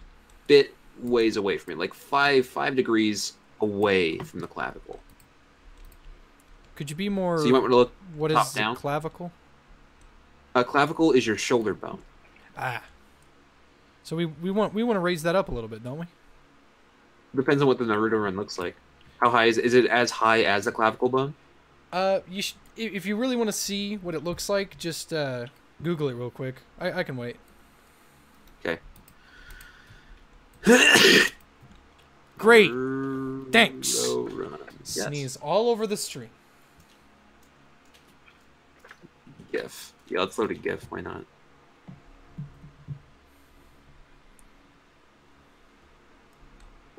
O: bit ways away from it, like 5 degrees away from the clavicle.
A: Could you be more?
O: So you might want to look
A: what
O: top
A: is
O: down.
A: Clavicle?
O: Clavicle is your shoulder bone.
A: Ah. So we want to raise that up a little bit, don't we?
O: Depends on what the Naruto run looks like. How high is it? As high as the clavicle bone?
A: You if you really want to see what it looks like, just Google it real quick. I can wait.
O: Okay.
A: Great. Thanks.
O: Yes.
A: Sneeze all over the stream.
O: GIF. Yeah, let's load a GIF. Why not?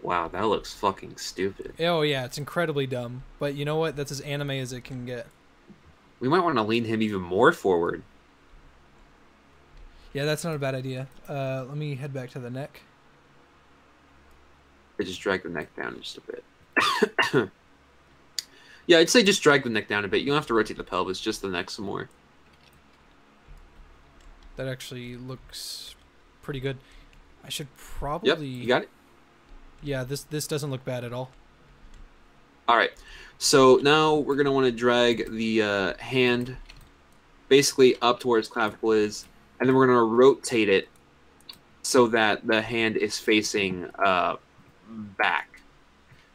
O: Wow, that looks fucking stupid.
A: Oh yeah, it's incredibly dumb. But you know what? That's as anime as it can get.
O: We might want to lean him even more forward.
A: Yeah, that's not a bad idea. Let me head back to the neck.
O: I just drag the neck down just a bit. Yeah, I'd say just drag the neck down a bit. You don't have to rotate the pelvis, just the neck some more.
A: That actually looks pretty good. I should probably...
O: Yep, you got it?
A: Yeah, this doesn't look bad at all.
O: All right, so now we're going to want to drag the hand basically up to where its clavicle is, and then we're going to rotate it so that the hand is facing back.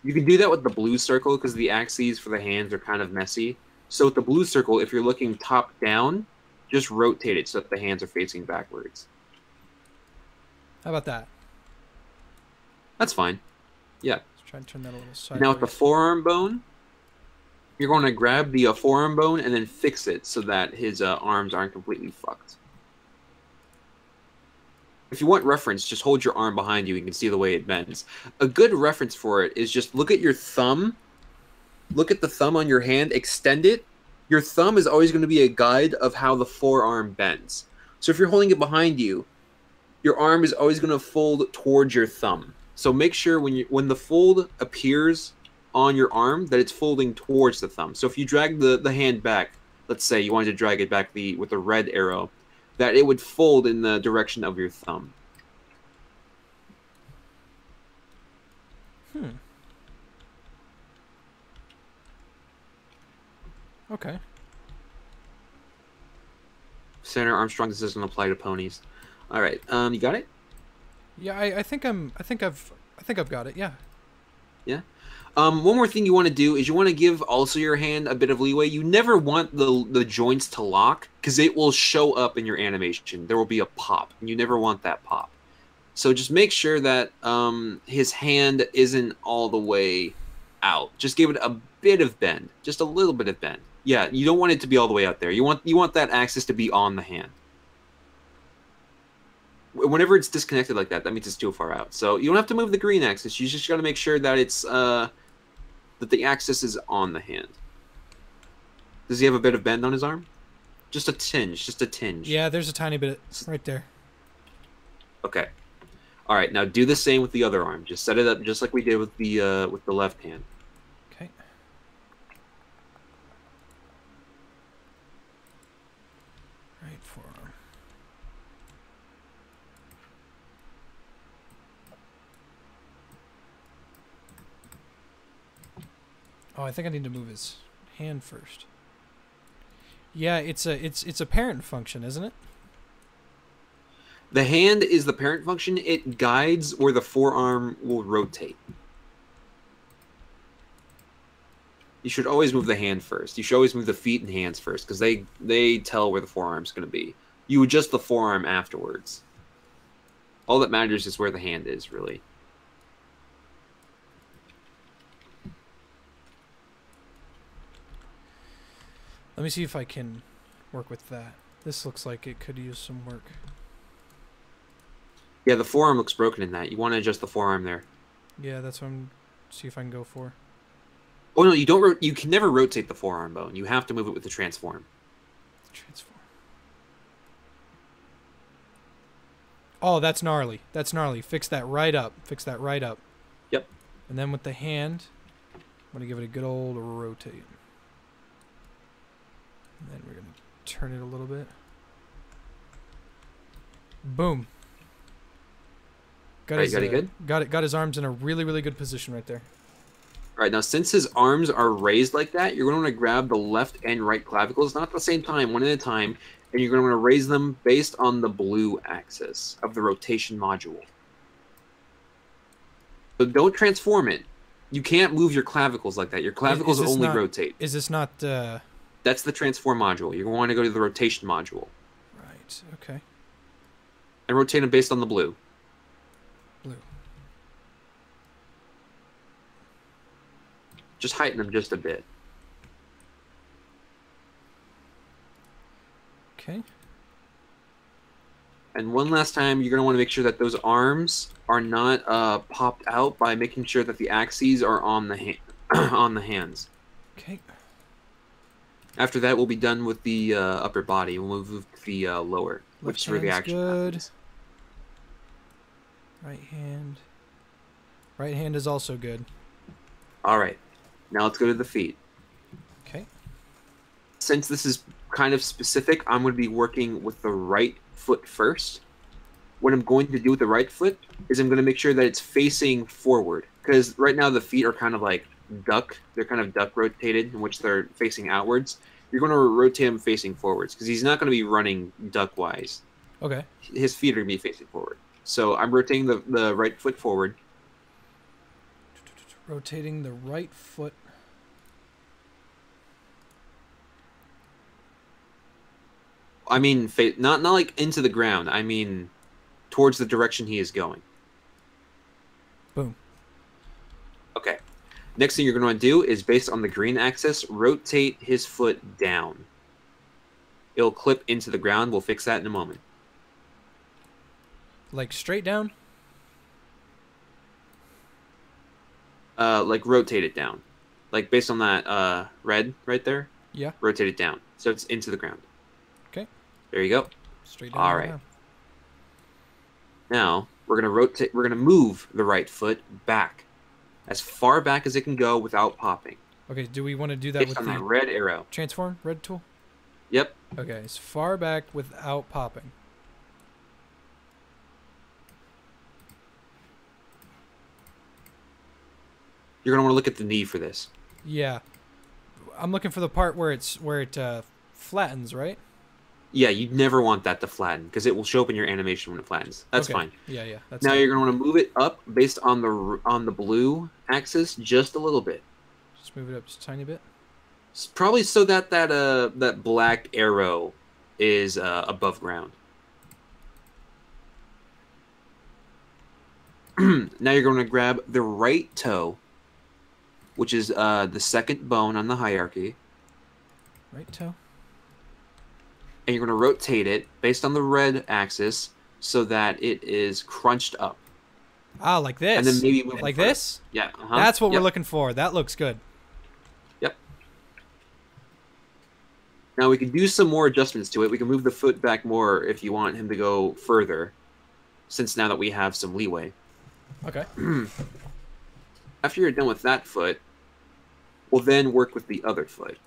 O: You can do that with the blue circle because the axes for the hands are kind of messy. So with the blue circle, if you're looking top down, just rotate it so that the hands are facing backwards.
A: How about that?
O: That's fine. Yeah.
A: Let's try and turn that a little sideways.
O: Now with the forearm bone, you're going to grab the forearm bone and then fix it so that his arms aren't completely fucked. If you want reference, just hold your arm behind you and you can see the way it bends. A good reference for it is just look at your thumb. Look at the thumb on your hand, extend it. Your thumb is always going to be a guide of how the forearm bends. So if you're holding it behind you, your arm is always going to fold towards your thumb. So make sure when the fold appears on your arm that it's folding towards the thumb. So if you drag the hand back, let's say you wanted to drag it back with the red arrow, that it would fold in the direction of your thumb.
A: Okay.
O: Senator Armstrong, this doesn't apply to ponies. All right, you got it?
A: Yeah, I think I've got it. Yeah.
O: Yeah. One more thing you want to do is you want to give also your hand a bit of leeway. You never want the joints to lock because it will show up in your animation. There will be a pop, and you never want that pop. So just make sure that his hand isn't all the way out. Just give it a bit of bend, just a little bit of bend. Yeah, you don't want it to be all the way out there. You want that axis to be on the hand. Whenever it's disconnected like that, that means it's too far out. So you don't have to move the green axis. You just got to make sure that it's that the axis is on the hand. Does he have a bit of bend on his arm? Just a tinge. Just a tinge.
A: Yeah, there's a tiny bit right there.
O: Okay. All right. Now do the same with the other arm. Just set it up just like we did with the left hand.
A: Okay. Right forearm. Oh, I think I need to move his hand first. Yeah, it's a parent function, isn't it?
O: The hand is the parent function. It guides where the forearm will rotate. You should always move the hand first. You should always move the feet and hands first, because they tell where the forearm's going to be. You adjust the forearm afterwards. All that matters is where the hand is, really.
A: Let me see if I can work with that. This looks like it could use some work.
O: Yeah, the forearm looks broken in that. You want to adjust the forearm there.
A: Yeah, that's what I'm... See if I can go for.
O: Oh, no, you don't. You can never rotate the forearm bone. You have to move it with the transform.
A: Transform. Oh, that's gnarly. That's gnarly. Fix that right up. Fix that right up.
O: Yep.
A: And then with the hand, I'm going to give it a good old rotate. And then we're going to turn it a little bit. Boom. Got it good? Got his arms in a really, really good position right there.
O: All right, now since his arms are raised like that, you're going to want to grab the left and right clavicles, not at the same time, one at a time, and you're going to want to raise them based on the blue axis of the rotation module. So don't transform it. You can't move your clavicles like that. Your clavicles only rotate.
A: Is this not...
O: That's the transform module. You're going to want to go to the rotation module.
A: Right, okay.
O: And rotate them based on the blue.
A: Blue.
O: Just heighten them just a bit.
A: Okay.
O: And one last time, you're going to want to make sure that those arms are not popped out by making sure that the axes are on the on the hands.
A: Okay.
O: After that, we'll be done with the upper body. We'll move to the lower, which is where the action happens.
A: Right hand. Right hand is also good.
O: All right. Now let's go to the feet.
A: Okay.
O: Since this is kind of specific, I'm going to be working with the right foot first. What I'm going to do with the right foot is I'm going to make sure that it's facing forward. Because right now the feet are kind of like duck. They're kind of duck rotated, in which they're facing outwards. You're going to rotate him facing forwards, because he's not going to be running duck-wise.
A: Okay.
O: His feet are going to be facing forward. So I'm rotating the right foot forward.
A: Rotating the right foot.
O: I mean, not like into the ground. I mean, towards the direction he is going.
A: Boom.
O: Okay. Next thing you're going to want to do is, based on the green axis, rotate his foot down. It'll clip into the ground. We'll fix that in a moment.
A: Like straight down?
O: Like rotate it down. Like based on that red right there.
A: Yeah.
O: Rotate it down so it's into the ground.
A: Okay.
O: There you go.
A: Straight down.
O: All right. Now we're gonna rotate. We're gonna move the right foot back, as far back as it can go without popping.
A: Okay. Do we want to do that
O: based
A: with
O: on
A: the
O: that red arrow?
A: Transform red tool?
O: Yep.
A: Okay. As far back without popping.
O: You're gonna want to look at the knee for this.
A: Yeah, I'm looking for the part where it flattens, right?
O: Yeah, you never want that to flatten, because it will show up in your animation when it flattens. That's fine.
A: Yeah, yeah. That's
O: now you're gonna want to move it up based on the blue axis just a little bit.
A: Just move it up just a tiny bit.
O: Probably so that that black arrow is above ground. Now you're going to grab the right toe, which is the second bone on the hierarchy.
A: Right toe.
O: And you're going to rotate it based on the red axis so that it is crunched up.
A: Ah, like this.
O: And then maybe move
A: like this?
O: Yeah.
A: That's what we're looking for. That looks good.
O: Yep. Now we can do some more adjustments to it. We can move the foot back more if you want him to go further, since now that we have some leeway.
A: Okay.
O: After you're done with that foot, we'll then work with the other foot.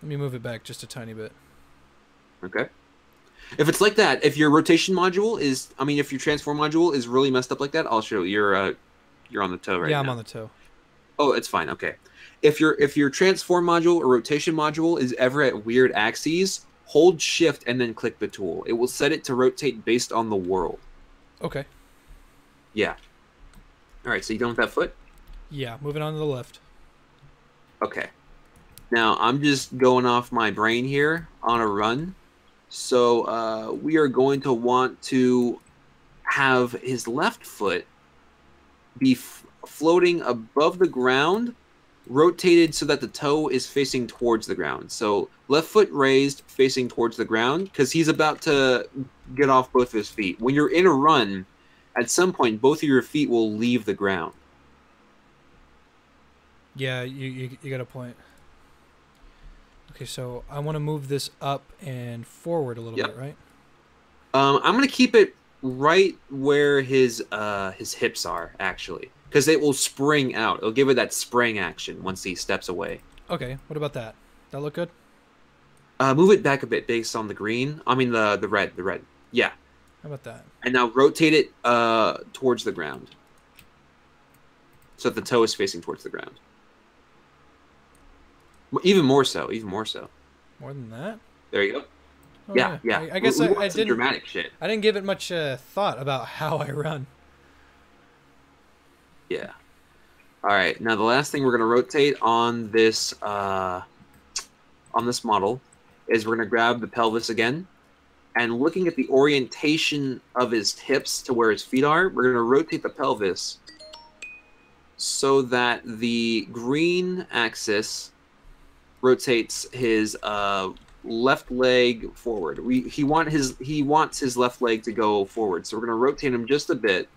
A: Let me move it back just a tiny bit.
O: Okay. If it's like that, if your rotation module is, if your transform module is really messed up like that, I'll show you. You're on the toe right now.
A: Yeah, I'm on the toe.
O: Oh, it's fine. Okay. If your transform module or rotation module is ever at weird axes, hold shift and then click the tool. It will set it to rotate based on the world.
A: Okay.
O: Yeah. All right. So you done with that foot?
A: Yeah. Moving on to the left.
O: Okay. Now I'm just going off my brain here on a run. So we are going to want to have his left foot be floating above the ground, rotated so that the toe is facing towards the ground. So left foot raised, facing towards the ground, because he's about to get off both of his feet. When you're in a run, at some point, both of your feet will leave the ground.
A: Yeah, you got a point. Okay, so I want to move this up and forward a little bit, right?
O: I'm gonna keep it right where his hips are, actually, because it will spring out. It'll give it that spring action once he steps away.
A: Okay, what about that? That look good?
O: Move it back a bit based on the green. I mean the red. Yeah.
A: How about that?
O: And now rotate it towards the ground, so that the toe is facing towards the ground. Even more so.
A: More than that?
O: There you go.
A: Oh,
O: yeah.
A: I guess
O: we
A: I
O: want some
A: didn't.
O: Dramatic shit.
A: I didn't give it much thought about how I run.
O: Yeah. All right. Now the last thing we're gonna rotate on this model is we're gonna grab the pelvis again, and looking at the orientation of his hips to where his feet are, we're gonna rotate the pelvis so that the green axis rotates his left leg forward. He wants his left leg to go forward, so we're going to rotate him just a bit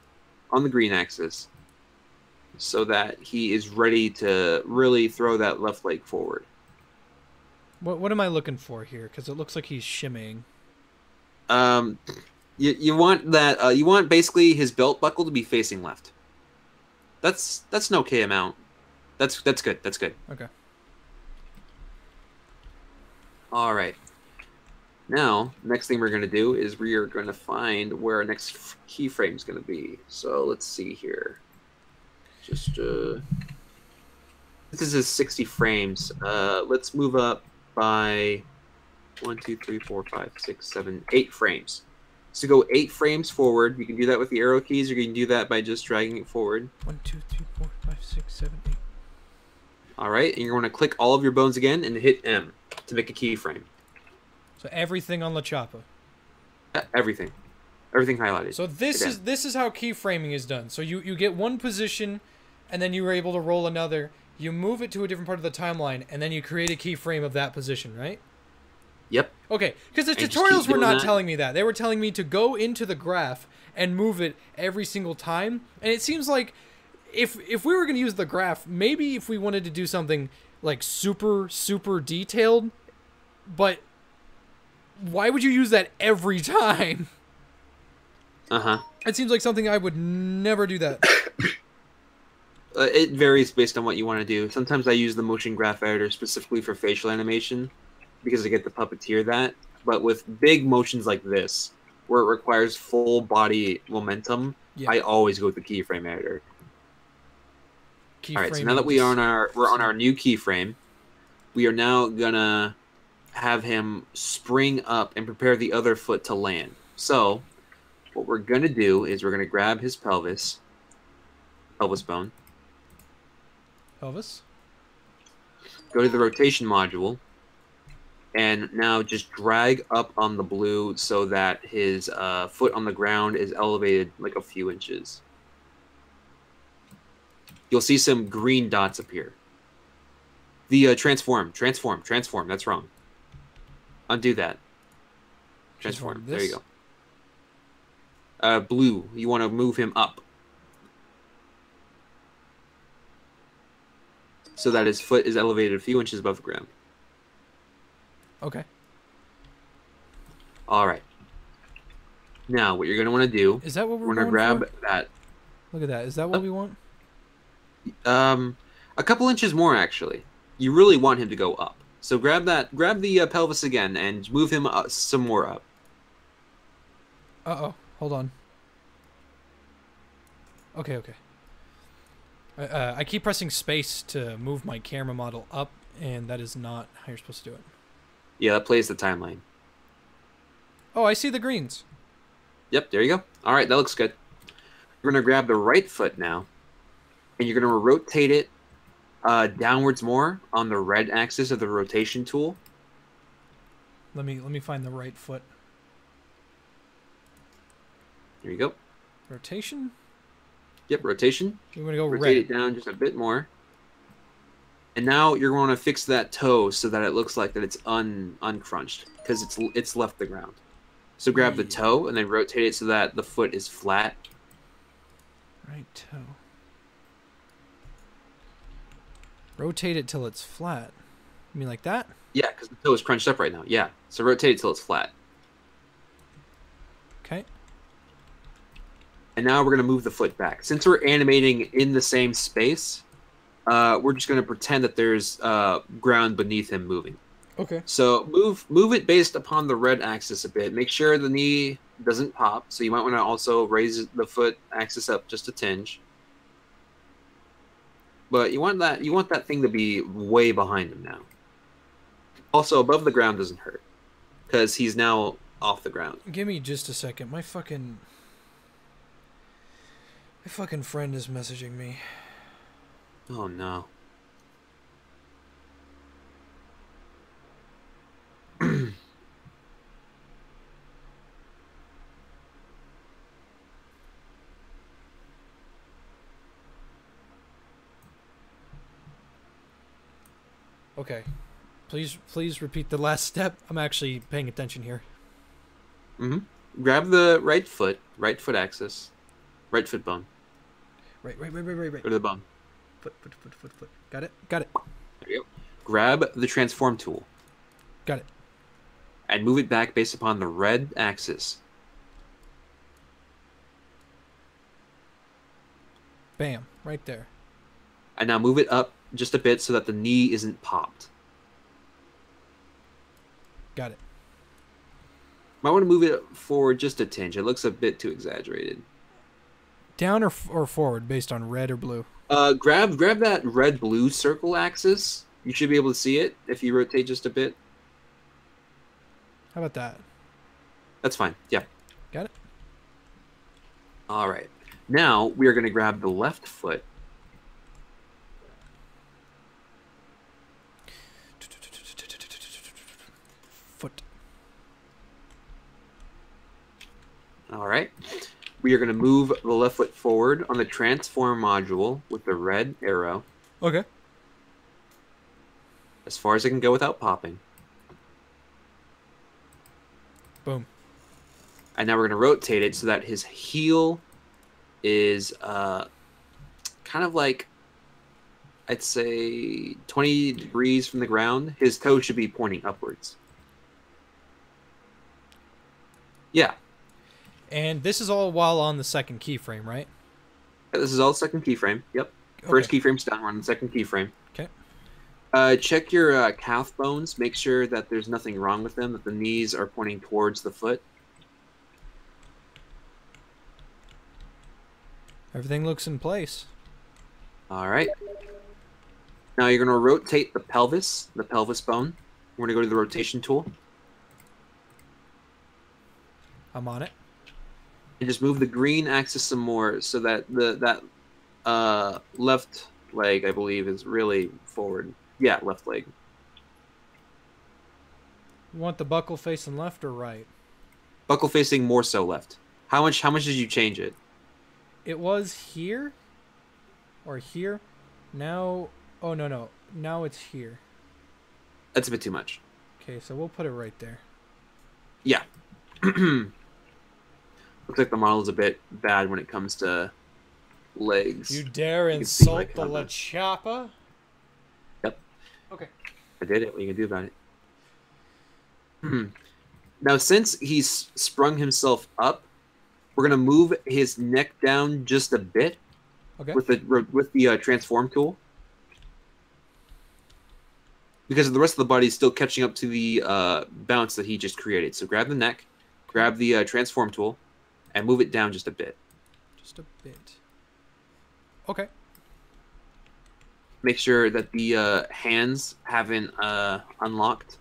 O: on the green axis so that he is ready to really throw that left leg forward.
A: What am I looking for here? Because it looks like he's shimmying.
O: You want that. You want basically his belt buckle to be facing left. That's an okay amount. That's good. That's good.
A: Okay.
O: All right. Now, next thing we're going to do is we are going to find where our next keyframe is going to be. So let's see here. Just this is 60 frames. Let's move up by 1, 2, 3, 4, 5, 6, 7, 8 frames. So go 8 frames forward. You can do that with the arrow keys, or you can do that by just dragging it forward.
A: 1, 2, 3, 4, 5, 6, 7, 8.
O: All right, and you're going to click all of your bones again and hit M to make a keyframe.
A: So everything on La Chapa.
O: Everything highlighted.
A: So this is how keyframing is done. So you get one position, and then you are able to roll another. You move it to a different part of the timeline, and then you create a keyframe of that position, right?
O: Yep.
A: Okay, because the tutorials were not telling me that. They were telling me to go into the graph and move it every single time. And it seems like if we were going to use the graph, maybe if we wanted to do something like super detailed, but why would you use that every time?
O: Uh-huh.
A: It seems like something I would never do that.
O: It varies based on what you want to do. Sometimes I use the motion graph editor specifically for facial animation because I get to puppeteer that. But with big motions like this, where it requires full body momentum, I always go with the keyframe editor. All right, so now that we're on our new keyframe, we are now gonna have him spring up and prepare the other foot to land. So what we're gonna do is we're gonna grab his pelvis bone.
A: Pelvis.
O: Go to the rotation module, and now just drag up on the blue so that his foot on the ground is elevated like a few inches. You'll see some green dots appear. The transform. That's wrong. Undo that. Transform. There you go. Blue. You want to move him up so that his foot is elevated a few inches above the ground.
A: Okay.
O: All right. Now, what you're going to want to do
A: is that what we're
O: going to grab that.
A: Look at that. Is that what we want?
O: A couple inches more, actually. You really want him to go up. So grab the pelvis again and move him some more up.
A: Uh-oh. Hold on. Okay. I keep pressing space to move my camera model up, and that is not how you're supposed to do it.
O: Yeah, that plays the timeline.
A: Oh, I see the greens.
O: Yep, there you go. All right, that looks good. You're going to grab the right foot now, and you're going to rotate it downwards more on the red axis of the rotation tool.
A: Let me find the right foot.
O: There you go.
A: Rotation?
O: Yep, rotation.
A: You're going to go
O: rotate
A: red.
O: it down just a bit more. And now you're going to fix that toe so that it looks like that it's uncrunched because it's left the ground. So grab the toe and then rotate it so that the foot is flat.
A: Right toe. Rotate it till it's flat. You mean like that?
O: Yeah, because the toe is crunched up right now. Yeah, so rotate it till it's flat.
A: Okay.
O: And now we're going to move the foot back. Since we're animating in the same space, we're just going to pretend that there's ground beneath him moving.
A: Okay.
O: So move it based upon the red axis a bit. Make sure the knee doesn't pop. So you might want to also raise the foot axis up just a tinge. But you want that thing to be way behind him now. Also, above the ground doesn't hurt because he's now off the ground.
A: Give me just a second. My fucking friend is messaging me.
O: Oh no.
A: Okay. Please repeat the last step. I'm actually paying attention here.
O: Grab the right foot axis. Right foot bone.
A: Right.
O: Go to the bone.
A: Foot. Got it? Got it.
O: There you go. Grab the transform tool.
A: Got it.
O: And move it back based upon the red axis.
A: Bam. Right there.
O: And now move it up just a bit so that the knee isn't popped.
A: Got it.
O: Might want to move it forward just a tinge. It looks a bit too exaggerated.
A: Down or forward based on red or blue?
O: Grab that red-blue circle axis. You should be able to see it if you rotate just a bit.
A: How about that?
O: That's fine. Yeah.
A: Got it.
O: All right. Now we are going to grab the left foot.
A: Foot.
O: All right. We are going to move the left foot forward on the transform module with the red arrow.
A: Okay.
O: As far as I can go without popping.
A: Boom.
O: And now we're going to rotate it so that his heel is kind of like, I'd say 20 degrees from the ground. His toe should be pointing upwards. Yeah.
A: And this is all while on the second keyframe, right?
O: This is all second keyframe. Yep. First keyframe's done. We're on the second keyframe.
A: Okay.
O: Check your calf bones. Make sure that there's nothing wrong with them, that the knees are pointing towards the foot.
A: Everything looks in place.
O: All right. Now you're going to rotate the pelvis bone. We're going to go to the rotation tool.
A: I'm on it.
O: And just move the green axis some more so that that left leg, I believe, is really forward. Yeah, left leg.
A: You want the buckle facing left or right?
O: Buckle facing more so left. How much did you change it?
A: It was here or here. Now, oh no. Now it's here.
O: That's a bit too much.
A: Okay, so we'll put it right there.
O: Yeah. Looks like the model is a bit bad when it comes to legs.
A: You dare insult the La Chapa?
O: Yep.
A: Okay.
O: I did it. What are you going to do about it? Now, since he's sprung himself up, we're going to move his neck down just a bit with the transform tool. Because the rest of the body is still catching up to the bounce that he just created. So grab the neck, grab the transform tool, and move it down just a bit.
A: Just a bit. Okay.
O: Make sure that the hands haven't unlocked.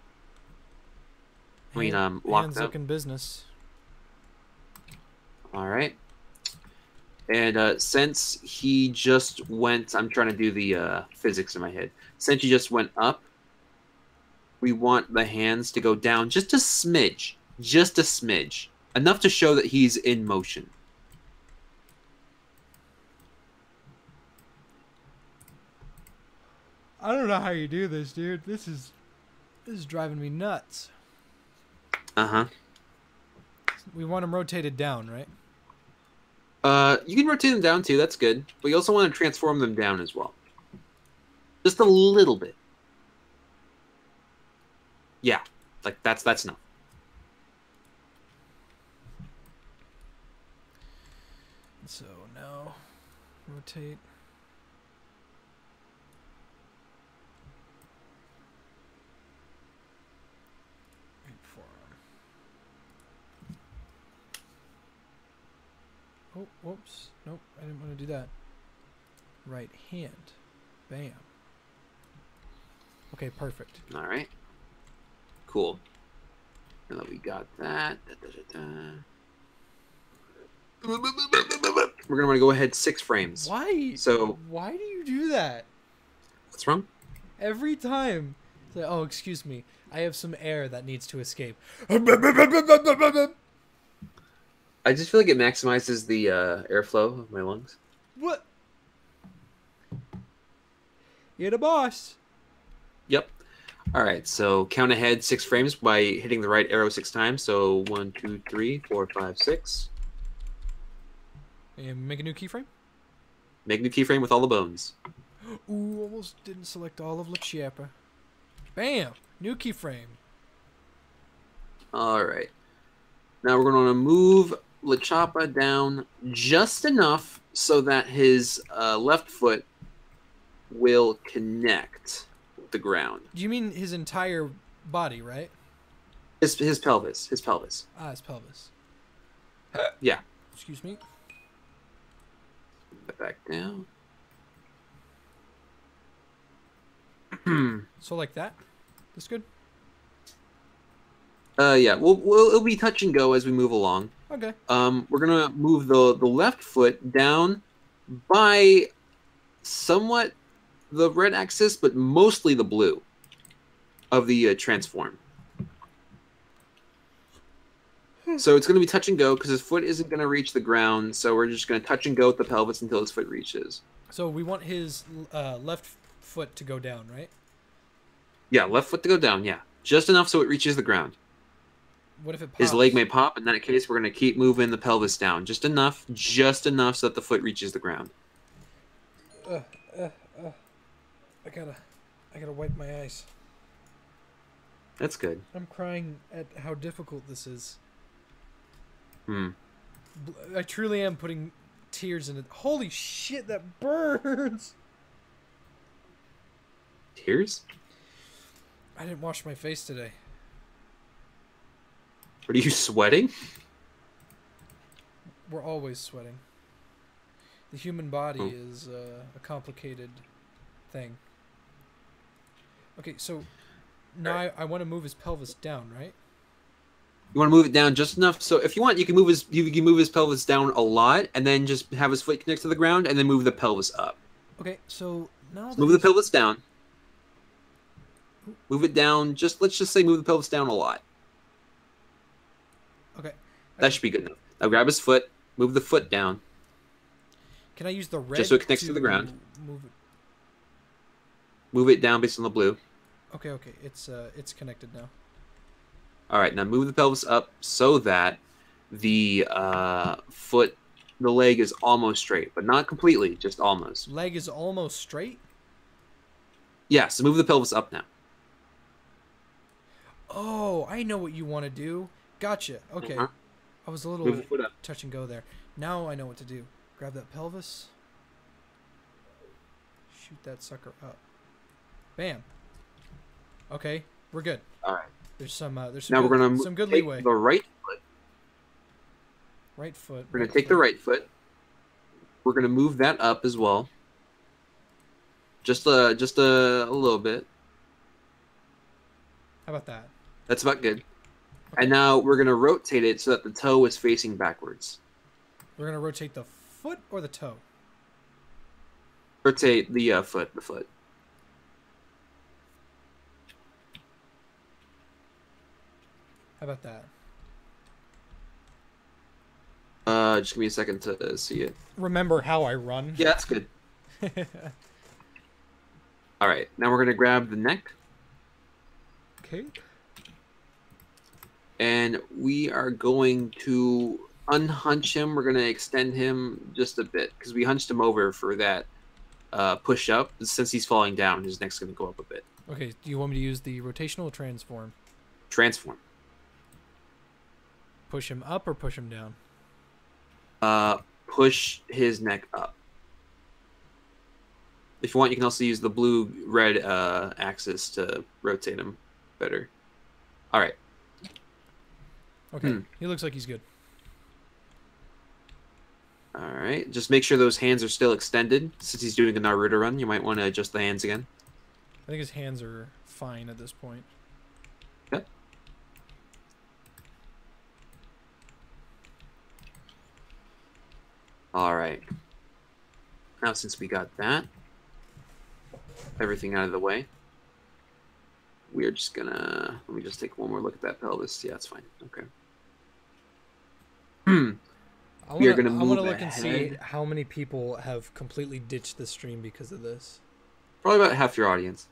O: Locked
A: hands
O: up.
A: looking business.
O: All right. And since he just went, I'm trying to do the physics in my head. Since he just went up, we want the hands to go down just a smidge. Just a smidge. Enough to show that he's in motion.
A: I don't know how you do this, dude. This is driving me nuts.
O: Uh-huh.
A: We want them rotated down, right?
O: You can rotate them down too, that's good. But you also want to transform them down as well. Just a little bit. Yeah, like that's enough.
A: So now, rotate. Right forearm. Oh, whoops. Nope, I didn't want to do that. Right hand. Bam. Okay, perfect.
O: All right. Cool. Now that we got that. We're going to want to go ahead 6 frames.
A: Why?
O: So,
A: why do you do that?
O: What's wrong?
A: Every time. It's like, oh, excuse me. I have some air that needs to escape.
O: I just feel like it maximizes the airflow of my lungs.
A: What? You're the boss.
O: Yep. All right, so count ahead 6 frames by hitting the right arrow 6 times. So 1, 2, 3, 4, 5, 6.
A: And make a new keyframe?
O: Make a new keyframe with all the bones.
A: Ooh, almost didn't select all of La Chiapa. Bam! New keyframe.
O: All right. Now we're going to move La Chapa down just enough so that his left foot will connect with the ground.
A: Do you mean his entire body, right?
O: His pelvis. His pelvis.
A: Ah, his pelvis.
O: Yeah.
A: Excuse me.
O: Put back down.
A: So like that? This good?
O: Yeah. It'll be touch and go as we move along.
A: Okay.
O: We're gonna move the left foot down by somewhat the red axis, but mostly the blue of the transform. So it's going to be touch and go because his foot isn't going to reach the ground. So we're just going to touch and go with the pelvis until his foot reaches.
A: So we want his left foot to go down, right?
O: Yeah, left foot to go down. Yeah, just enough so it reaches the ground.
A: What if it pops?
O: His leg may pop. In that case, we're going to keep moving the pelvis down just enough so that the foot reaches the ground.
A: I gotta wipe my eyes.
O: That's good.
A: I'm crying at how difficult this is. I truly am putting tears in it. Holy shit, that burns!
O: Tears?
A: I didn't wash my face today.
O: Are you sweating?
A: We're always sweating. The human body is a complicated thing. Okay, so now I want to move his pelvis down, right?
O: You want to move it down just enough. So if you want, you can move his pelvis down a lot, and then just have his foot connect to the ground, and then move the pelvis up.
A: Okay, so now
O: move the pelvis down. Move it down. Let's just say move the pelvis down a lot.
A: Okay.
O: That should be good enough. Now grab his foot. Move the foot down.
A: Can I use the red
O: just so it connects to the ground?
A: Move it.
O: Move it down based on the blue.
A: Okay, it's connected now.
O: All right, now move the pelvis up so that the the leg is almost straight, but not completely, just almost.
A: Leg is almost straight?
O: Yeah, so move the pelvis up now.
A: Oh, I know what you want to do. Gotcha. Okay. I was a little touch and go there. Now I know what to do. Grab that pelvis. Shoot that sucker up. Bam. Okay, we're good.
O: All right.
A: There's some
O: now
A: good,
O: we're gonna
A: some good
O: take
A: leeway.
O: The right foot.
A: Right foot.
O: We're gonna take the right foot. We're gonna move that up as well. Just a little bit.
A: How about that?
O: That's about good. Okay. And now we're gonna rotate it so that the toe is facing backwards.
A: We're gonna rotate the foot or the toe?
O: Rotate the foot. The foot.
A: How about that?
O: Just give me a second to see it.
A: Remember how I run?
O: Yeah, that's good. All right, now we're gonna grab the neck.
A: Okay.
O: And we are going to unhunch him. We're gonna extend him just a bit because we hunched him over for that push up. Since he's falling down, his neck's gonna go up a bit.
A: Okay. Do you want me to use the rotational or transform?
O: Transform.
A: Push him up or push him down?
O: Push his neck up. If you want, you can also use the blue-red axis to rotate him better. All right.
A: Okay. He looks like he's good.
O: All right. Just make sure those hands are still extended. Since he's doing a Naruto run, you might want to adjust the hands again.
A: I think his hands are fine at this point.
O: Yep. All right. Now, since we got that, everything out of the way, we are just gonna, let me just take one more look at that pelvis. Yeah, that's fine. Okay. We are gonna move
A: I want to look
O: ahead.
A: and see how many people have completely ditched the stream because of this.
O: Probably about half your audience.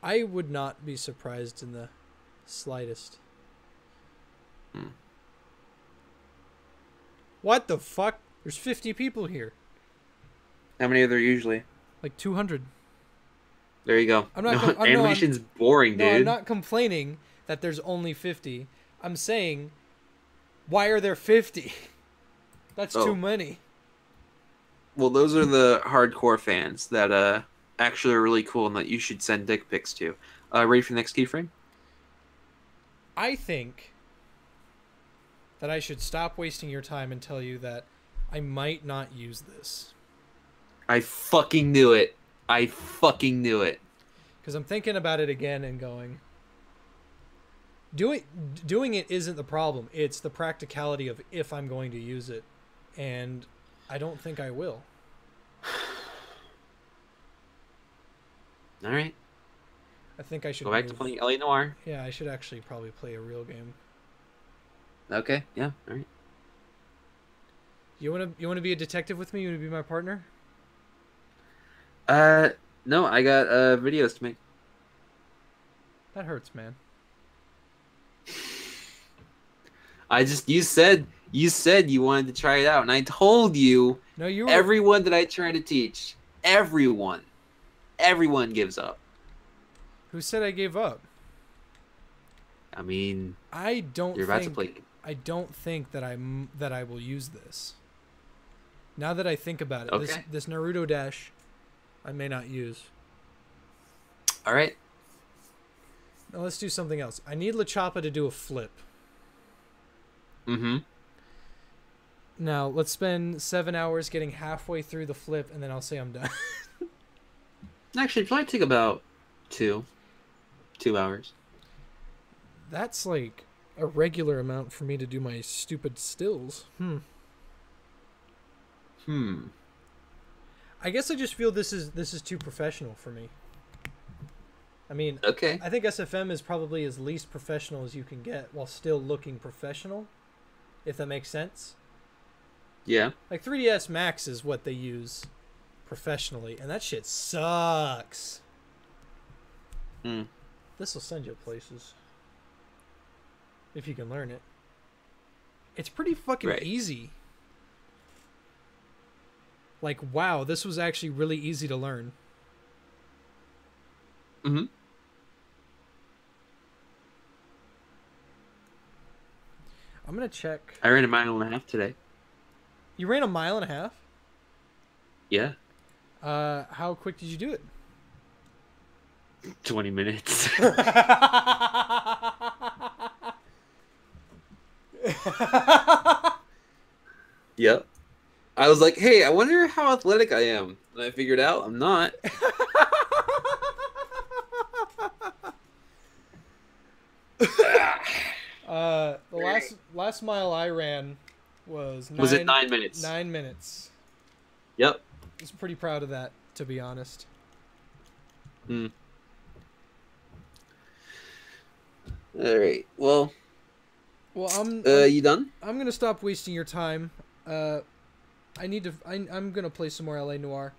A: I would not be surprised in the slightest. What the fuck? There's 50 people here.
O: How many are there usually?
A: Like 200.
O: There you go.
A: I'm not.
O: Animation's boring, dude.
A: No, I'm not complaining that there's only 50. I'm saying, why are there 50? That's too many.
O: Well, those are the hardcore fans that actually are really cool and that you should send dick pics to. Ready for the next keyframe?
A: I think that I should stop wasting your time and tell you that I might not use this.
O: I fucking knew it. I fucking knew it.
A: Because I'm thinking about it again and going, doing it isn't the problem. It's the practicality of if I'm going to use it. And I don't think I will.
O: All right.
A: I think I should
O: go back to playing L.A. Noire.
A: Yeah, I should actually probably play a real game.
O: Okay. Yeah. All right.
A: You wanna be a detective with me? You wanna be my partner?
O: No, I got videos to make.
A: That hurts, man.
O: You said you wanted to try it out, and I told you.
A: No, you were...
O: Everyone that I try to teach, everyone gives up.
A: Who said I gave up?
O: I mean,
A: I don't think that I will use this. Now that I think about it,
O: okay.
A: this Naruto dash, I may not use.
O: All right.
A: Now let's do something else. I need LaChapa to do a flip.
O: Mm-hmm.
A: Now let's spend 7 hours getting halfway through the flip, and then I'll say I'm done.
O: Actually, it'd probably take about 2 hours.
A: That's like a regular amount for me to do my stupid stills. I guess I just feel this is too professional for me. I mean,
O: okay.
A: I think SFM is probably as least professional as you can get while still looking professional, if that makes sense.
O: Yeah.
A: Like 3ds Max is what they use professionally, and that shit sucks. This will send you places. If you can learn it. It's pretty fucking easy. Like, wow, this was actually really easy to learn.
O: Mm-hmm.
A: I'm going to check.
O: I ran a 1.5 miles today.
A: You ran 1.5 miles?
O: Yeah.
A: How quick did you do it?
O: 20 minutes. Yep. I was like, hey, I wonder how athletic I am. And I figured out I'm not.
A: The last mile I ran was
O: it 9 minutes?
A: 9 minutes.
O: Yep.
A: I was pretty proud of that, to be honest.
O: Hmm. All right. Well,
A: I'm
O: you done?
A: I'm gonna stop wasting your time. I'm gonna play some more L.A. Noire.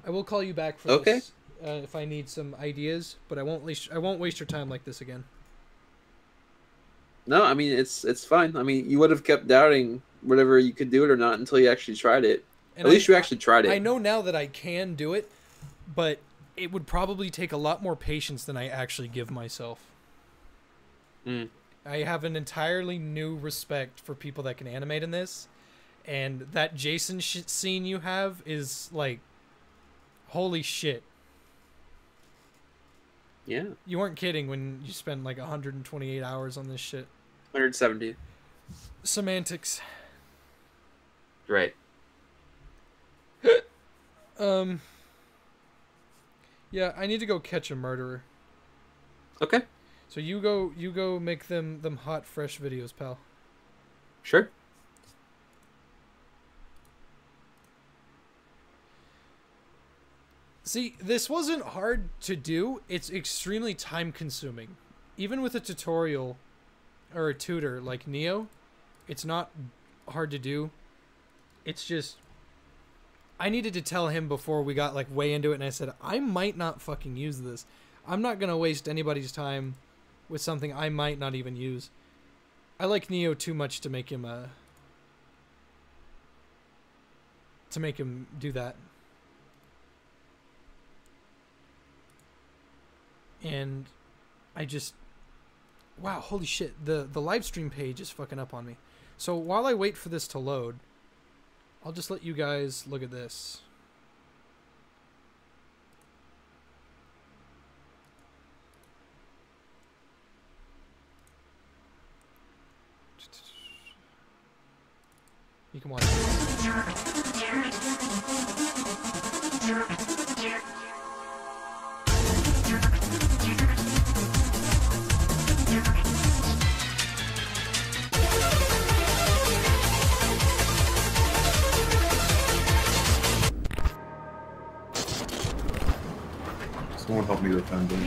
A: I will call you back for this if I need some ideas, but I won't waste your time like this again.
O: No, I mean it's fine. I mean, you would have kept doubting whether you could do it or not until you actually tried it.
A: And
O: At least you actually tried it.
A: I know now that I can do it, but it would probably take a lot more patience than I actually give myself.
O: Mm.
A: I have an entirely new respect for people that can animate in this, and that Jason scene you have is like, holy shit.
O: Yeah.
A: You weren't kidding when you spent like 128 hours on this shit.
O: 170.
A: Semantics.
O: Right.
A: Yeah, I need to go catch a murderer.
O: Okay.
A: So you go make them hot fresh videos, pal.
O: Sure.
A: See, this wasn't hard to do. It's extremely time consuming. Even with a tutorial or a tutor like Neo, it's not hard to do. It's just I needed to tell him before we got like way into it, and I said, I might not fucking use this. I'm not going to waste anybody's time with something I might not even use. I like Neo too much to make him do that. And I just wow, holy shit. The live stream page is fucking up on me. So while I wait for this to load, I'll just let you guys look at this. You can watch this.
P: Someone help me defend them.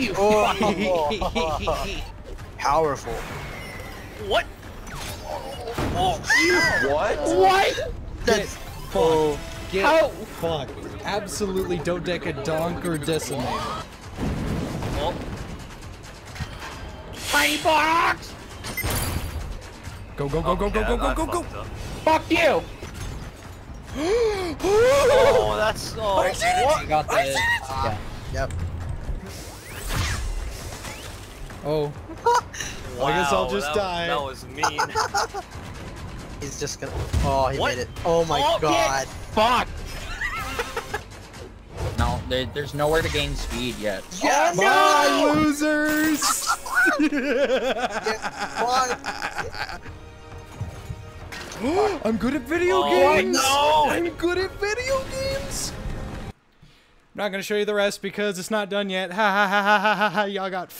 J: Powerful.
H: What?
J: Oh,
H: what?
A: What? That's fucked. Get fucked. Absolutely dodecadonk or decimate.
H: Oh. Tiny box!
A: Go, go, go, go, go, go, go, go, go!
H: Fuck you! Oh, that's so.
A: I did it!
H: What?
A: Got I did it!
J: Yeah. Yep.
A: Oh. Well, I guess I'll just die.
H: That was mean.
J: He's just gonna. Oh, he made it. Oh my god.
H: Fuck!
Q: No, there's nowhere to gain speed yet.
J: Yes!
A: Bye, losers! I'm good at video games!
H: No!
A: I'm good at video games! I'm not gonna show you the rest because it's not done yet. Ha ha ha ha ha ha ha. Y'all got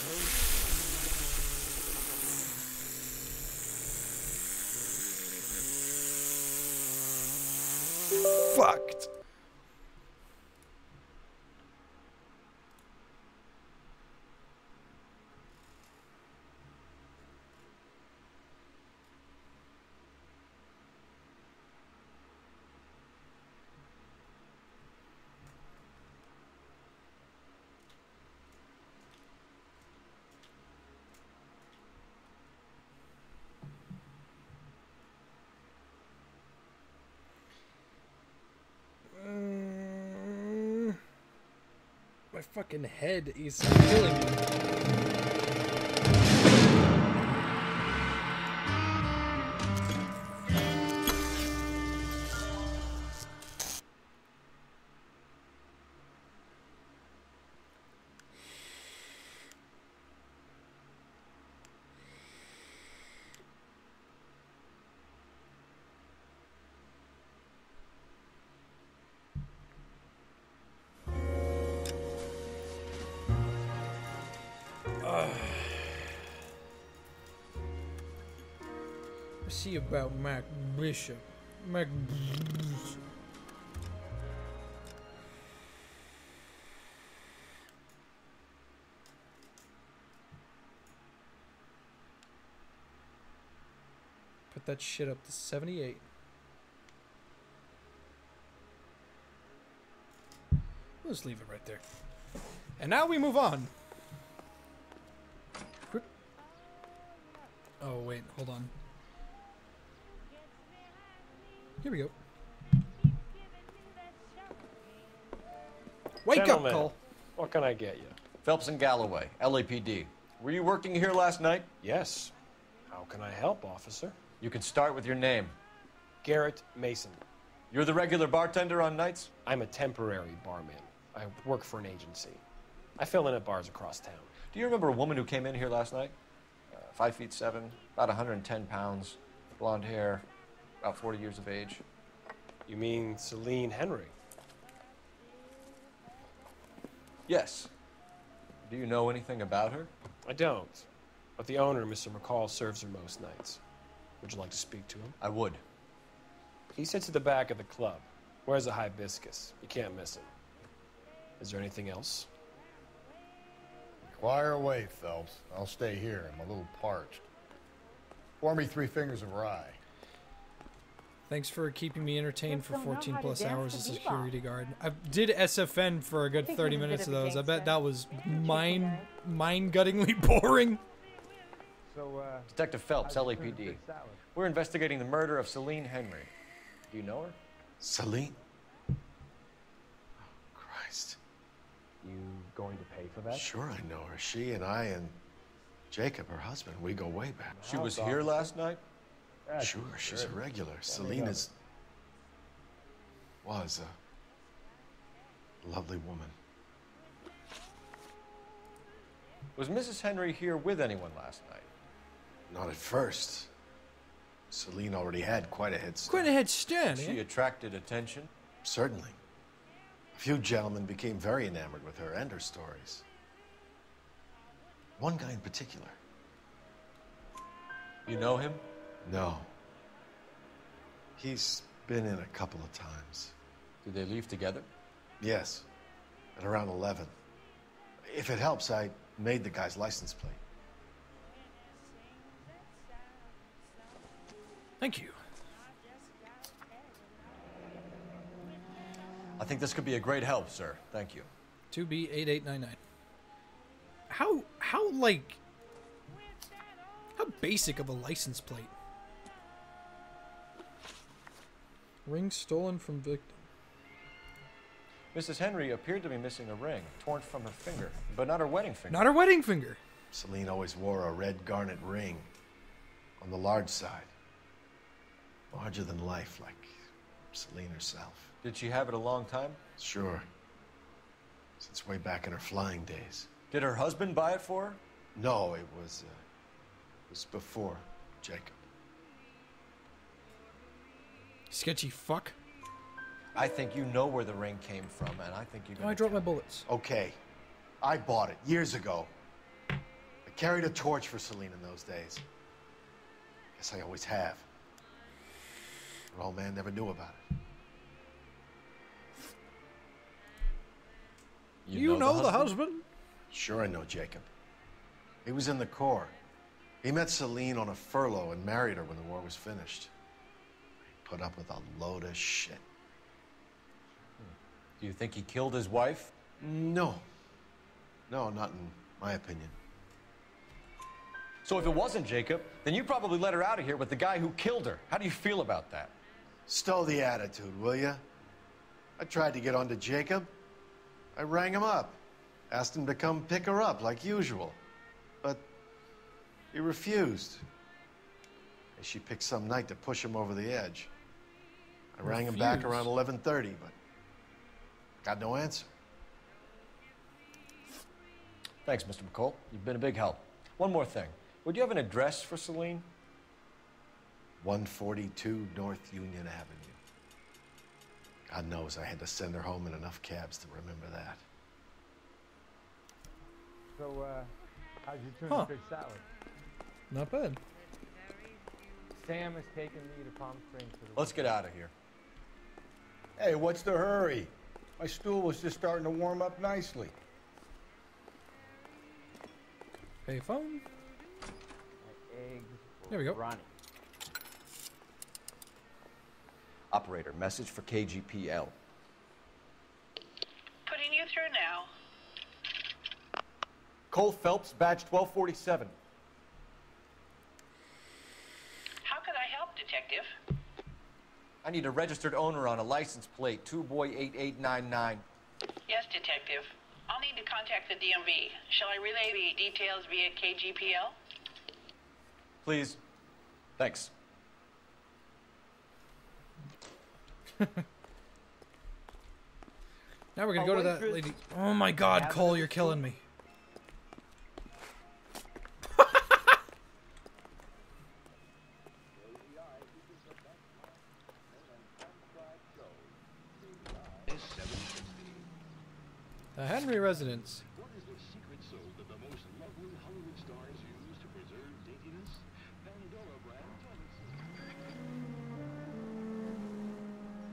A: fucked. My fucking head is killing me. See about Mac Bishop. Mac. Put that shit up to 78. We'll just leave it right there. And now we move on. Oh, wait, hold on. Here we go. Wake
M: Gentlemen,
A: up, Cole.
M: What can I get you?
E: Phelps and Galloway, LAPD. Were you working here last night?
M: Yes. How can I help, officer?
E: You can start with your name.
M: Garrett Mason.
E: You're the regular bartender on nights?
M: I'm a temporary barman. I work for an agency. I fill in at bars across town.
E: Do you remember a woman who came in here last night? 5'7", about 110 pounds, blonde hair, about 40 years of age.
M: You mean Celine Henry?
E: Yes. Do you know anything about her?
M: I don't. But the owner, Mr. McCall, serves her most nights. Would you like to speak to him?
E: I would.
M: He sits at the back of the club. Wears a hibiscus. You can't miss him. Is there anything else?
F: Fire away, Phelps. I'll stay here. I'm a little parched. Pour me 3 fingers of rye.
A: Thanks for keeping me entertained for 14 plus hours as a security guard. I did SFN for a good 30 minutes of those. I bet that was mind-guttingly boring.
E: So, Detective Phelps, LAPD. We're investigating the murder of Celine Henry. Do you know her?
M: Celine? Oh, Christ. You going to pay for that?
P: Sure, I know her. She and I and Jacob, her husband, we go way back.
E: She was here last night?
P: Sure, she's a regular. Celine was a lovely woman.
E: Was Mrs. Henry here with anyone last night?
P: Not at first. Celine already had quite a head start.
A: Quite a head start,
E: She attracted attention?
P: Certainly. A few gentlemen became very enamored with her and her stories. One guy in particular.
E: You know him?
P: No. He's been in a couple of times.
E: Did they leave together?
P: Yes. At around 11. If it helps, I made the guy's license plate.
A: Thank you.
E: I think this could be a great help, sir. Thank you.
A: 2B8899. How basic of a license plate? Ring stolen from victim.
E: Mrs. Henry appeared to be missing a ring, torn from her finger, but not her wedding finger.
A: Not her wedding finger.
P: Celine always wore a red garnet ring on the large side. Larger than life, like Celine herself.
E: Did she have it a long time?
P: Sure. Since way back in her flying days.
E: Did her husband buy it for her?
P: No, it was before Jacob.
A: Sketchy fuck.
E: I think you know where the ring came from, and I think you're gonna...
A: I dropped my bullets.
P: Okay. I bought it years ago. I carried a torch for Celine in those days. Guess I always have. Her old man never knew about it.
A: You know the husband?
P: Sure, I know Jacob. He was in the Corps. He met Celine on a furlough and married her when the war was finished. He put up with a load of shit.
E: Do you think he killed his wife?
P: No. No, not in my opinion.
E: So if it wasn't Jacob, then you probably let her out of here with the guy who killed her. How do you feel about that?
P: Stow the attitude, will ya? I tried to get onto Jacob. I rang him up. Asked him to come pick her up, like usual. But he refused. And she picked some night to push him over the edge. I rang him back around 11:30, but got no answer.
E: Thanks, Mr. McCall. You've been a big help. One more thing. Would you have an address for Celine?
P: 142 North Union Avenue. God knows I had to send her home in enough cabs to remember that.
R: So, how'd you turn the fish salad?
A: Not bad.
R: Sam has taken me to Palm Springs for the
E: Let's get out of here.
F: Hey, what's the hurry? My stool was just starting to warm up nicely.
A: Payphone?
R: eggs.
A: There we go.
R: Ronnie.
E: Operator, message for KGPL.
G: Putting you through now.
E: Cole Phelps, badge 1247.
G: How could I help, Detective?
E: I need a registered owner on a license plate, 2boy8899.
G: Yes, Detective. I'll need to contact the DMV. Shall I relay the details via KGPL?
E: Please. Thanks.
A: Now we're gonna go to that lady. Oh my God, Cole, you're killing me. The Henry residence.
S: What is the secret soap that the most lovely Hollywood stars use to preserve daintiness? Pandora brand toilet.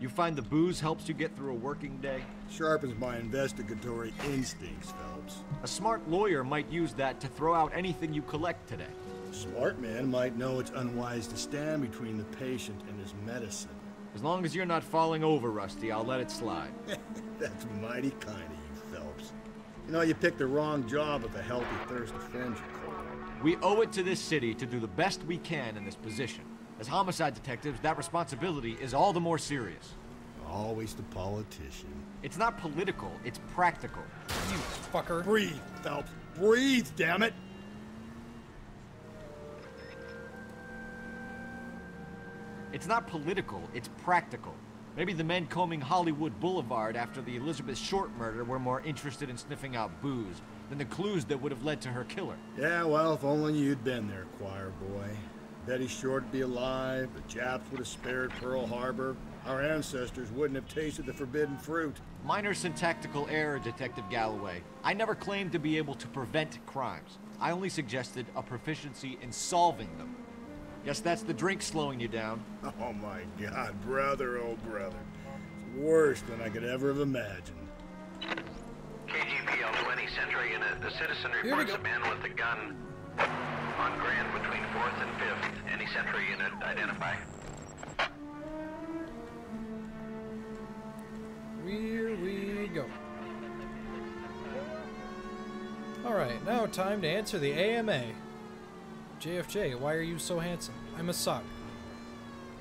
N: You find the booze helps you get through a working day?
F: Sharpens my investigatory instincts, Phelps.
N: A smart lawyer might use that to throw out anything you collect today.
F: A smart man might know it's unwise to stand between the patient and his medicine.
N: As long as you're not falling over, Rusty, I'll let it slide.
F: That's mighty kind of you, Phelps. You know, you picked the wrong job if a healthy thirst offends you, Cole.
N: We owe it to this city to do the best we can in this position. As homicide detectives, that responsibility is all the more serious.
F: Always the politician.
N: It's not political, it's practical.
A: You fucker.
F: Breathe, Phelps. Breathe, damn it!
N: It's not political, it's practical. Maybe the men combing Hollywood Boulevard after the Elizabeth Short murder were more interested in sniffing out booze than the clues that would have led to her killer.
F: Yeah, well, if only you'd been there, choir boy. Betty Short would be alive, the Japs would have spared Pearl Harbor, our ancestors wouldn't have tasted the forbidden fruit.
N: Minor syntactical error, Detective Galloway. I never claimed to be able to prevent crimes. I only suggested a proficiency in solving them. Guess that's the drink slowing you down.
F: Oh my God, brother, oh brother. It's worse than I could ever have imagined.
G: KGPL 20 Century Unit. The citizen reports a man with a gun on Grand between 4th and 5th. Any Century Unit identify.
A: Here we go. Alright, now time to answer the AMA. JFJ, why are you so handsome? I'm a sock.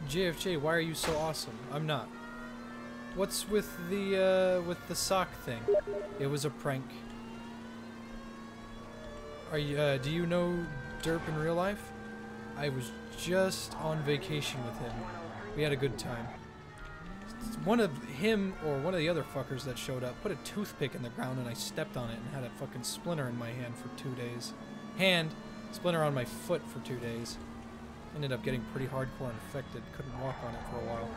A: JFJ, why are you so awesome? I'm not. What's with the sock thing? It was a prank. Are you, do you know Derp in real life? I was just on vacation with him. We had a good time. One of him or one of the other fuckers that showed up put a toothpick in the ground and I stepped on it and had a fucking splinter in my hand for 2 days. Splinter on my foot for 2 days. Ended up getting pretty hardcore infected. Couldn't walk on it for a while.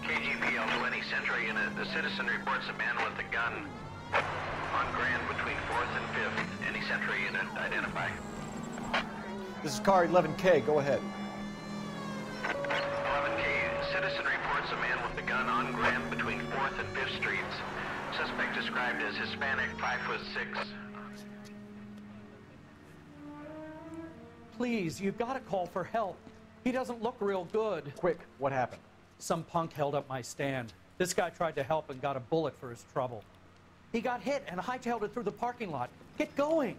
G: KGPL 20 Century Unit. The citizen reports a man with a gun on Grand between 4th and 5th. Any Century Unit identify.
E: This is car 11K. Go ahead.
G: 11K. Citizen reports a man with a gun on Grand between 4th and 5th Streets. Suspect described as Hispanic, 5'6".
T: Please, you gotta call for help. He doesn't look real good.
E: Quick, what happened?
T: Some punk held up my stand. This guy tried to help and got a bullet for his trouble. He got hit and hightailed it through the parking lot. Get going!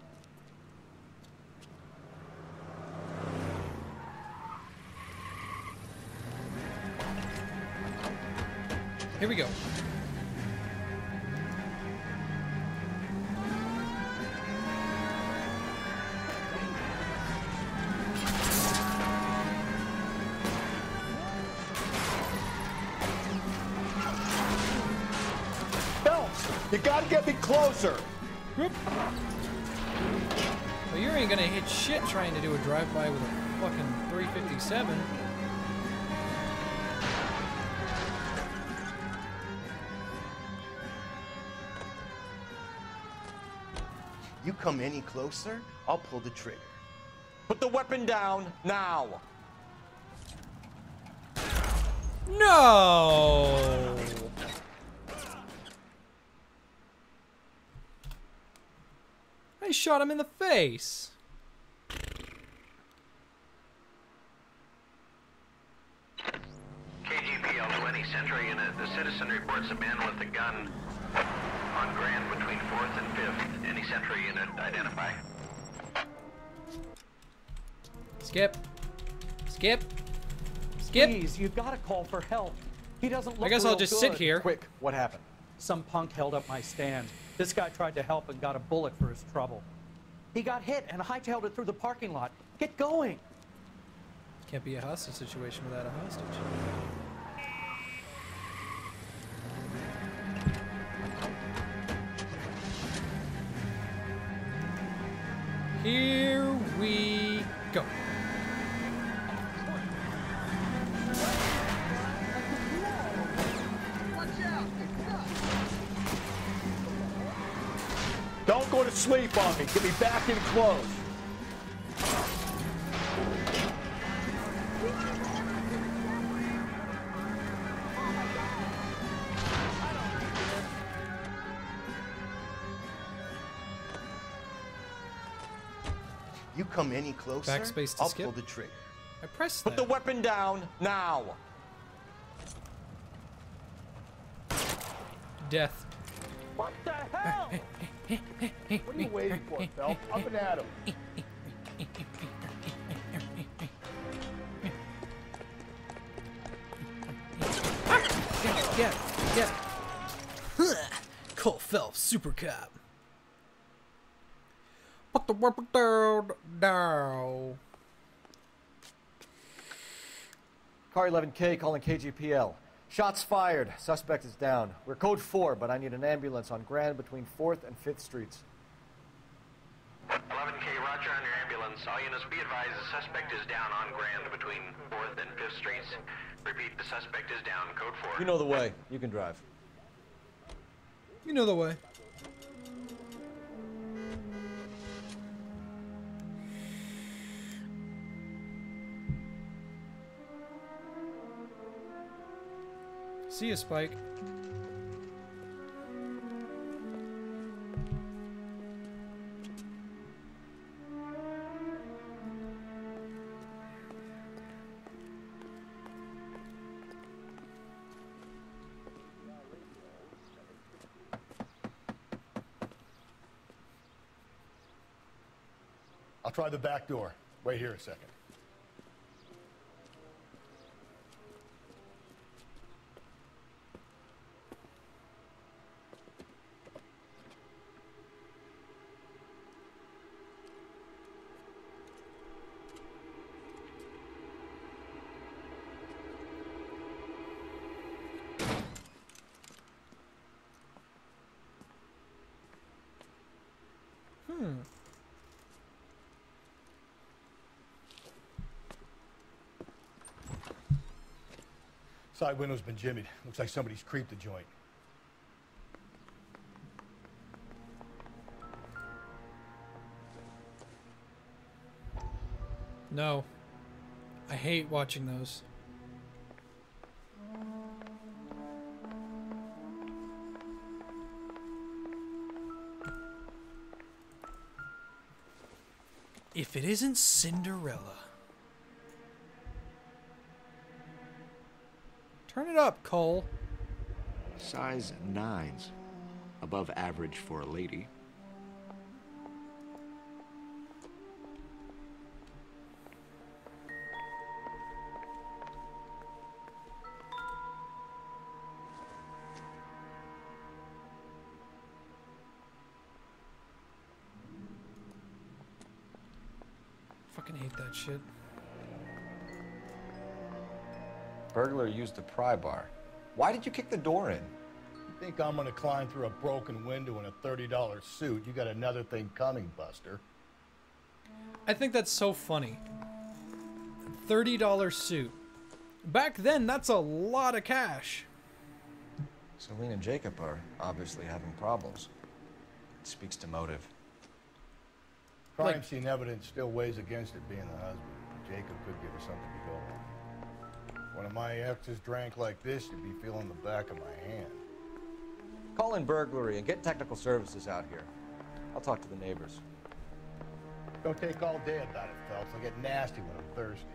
A: Here we go.
F: You gotta get me closer!
A: Well, you ain't gonna hit shit trying to do a drive-by with a fucking 357.
U: You come any closer, I'll pull the trigger.
E: Put the weapon down now.
A: No! I shot him in the face.
G: KGPL 20 Century Unit. The citizen reports a man with a gun on Grand between 4th and 5th. Any Century Unit identify.
A: Skip. Skip. Skip.
T: Please, you've got to call for help. He doesn't look
A: I guess I'll
T: real
A: just
T: good.
A: sit here.
E: Quick, what happened?
T: Some punk held up my stand. This guy tried to help and got a bullet for his trouble. He got hit and hightailed it through the parking lot. Get going.
A: Can't be a hostage situation without a hostage. Here we go.
F: Don't go to sleep on me. Get me back in close. You come any closer,
A: Backspace to
F: I'll
A: skip.
F: pull the trigger.
A: I pressed
E: Put
A: that.
E: the weapon down now.
A: Death.
F: What the hell? What are you waiting for, Phelps? Up and at him.
A: Get. Cole Phelps, super cop. Put the weapon down.
E: Car 11K calling KGPL. Shots fired. Suspect is down. We're code 4, but I need an ambulance on Grand between 4th and 5th Streets.
G: 11K, roger on your ambulance. All units be advised the suspect is down on Grand between 4th and 5th Streets. Repeat, the suspect is down. Code 4.
E: You know the way. You can drive.
A: You know the way. See ya, Spike.
F: I'll try the back door. Wait here a second. Side window's been jimmied. Looks like somebody's creeped the joint.
A: No. I hate watching those. If it isn't Cinderella. Turn it up, Cole.
N: Size 9s. Above average for a lady.
A: Fucking hate that shit.
E: Burglar used the pry bar. Why did you kick the door in?
F: You think I'm gonna climb through a broken window in a $30 suit? You got another thing coming, Buster.
A: I think that's so funny. $30 suit. Back then, that's a lot of cash.
E: Celine and Jacob are obviously having problems. It speaks to motive.
F: Crime scene evidence still weighs against it being the husband. Jacob could give her something to go on. One of my exes drank like this, you'd be feeling the back of my hand.
E: Call in burglary and get technical services out here. I'll talk to the neighbors.
F: Don't take all day about it, Phelps. I'll get nasty when I'm thirsty.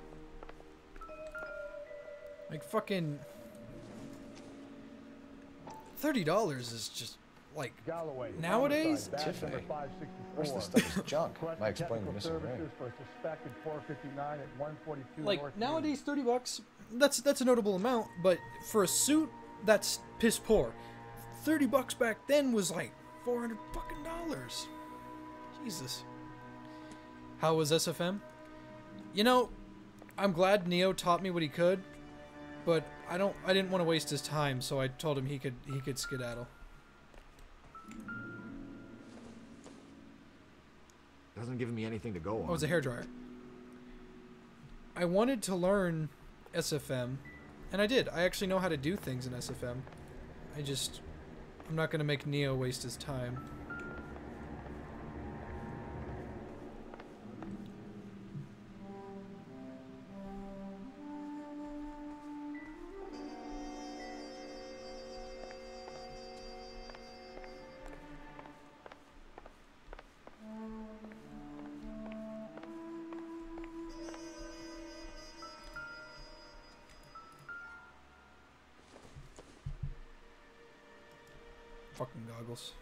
A: Like fucking $30 is just like
F: Galloway,
A: nowadays.
E: Tiffany. Most of the stuff is junk. Might explain the missing ring.
A: Like nowadays, $30. That's a notable amount, but for a suit, that's piss poor. $30 back then was like $400 fucking dollars. Jesus. How was SFM? You know, I'm glad Neo taught me what he could, but I didn't want to waste his time, so I told him he could skedaddle.
N: Doesn't give me anything to go on.
A: Oh, it's a hairdryer. I wanted to learn SFM, and I did. I actually know how to do things in SFM. I'm not going to make Neo waste his time. Fucking goggles.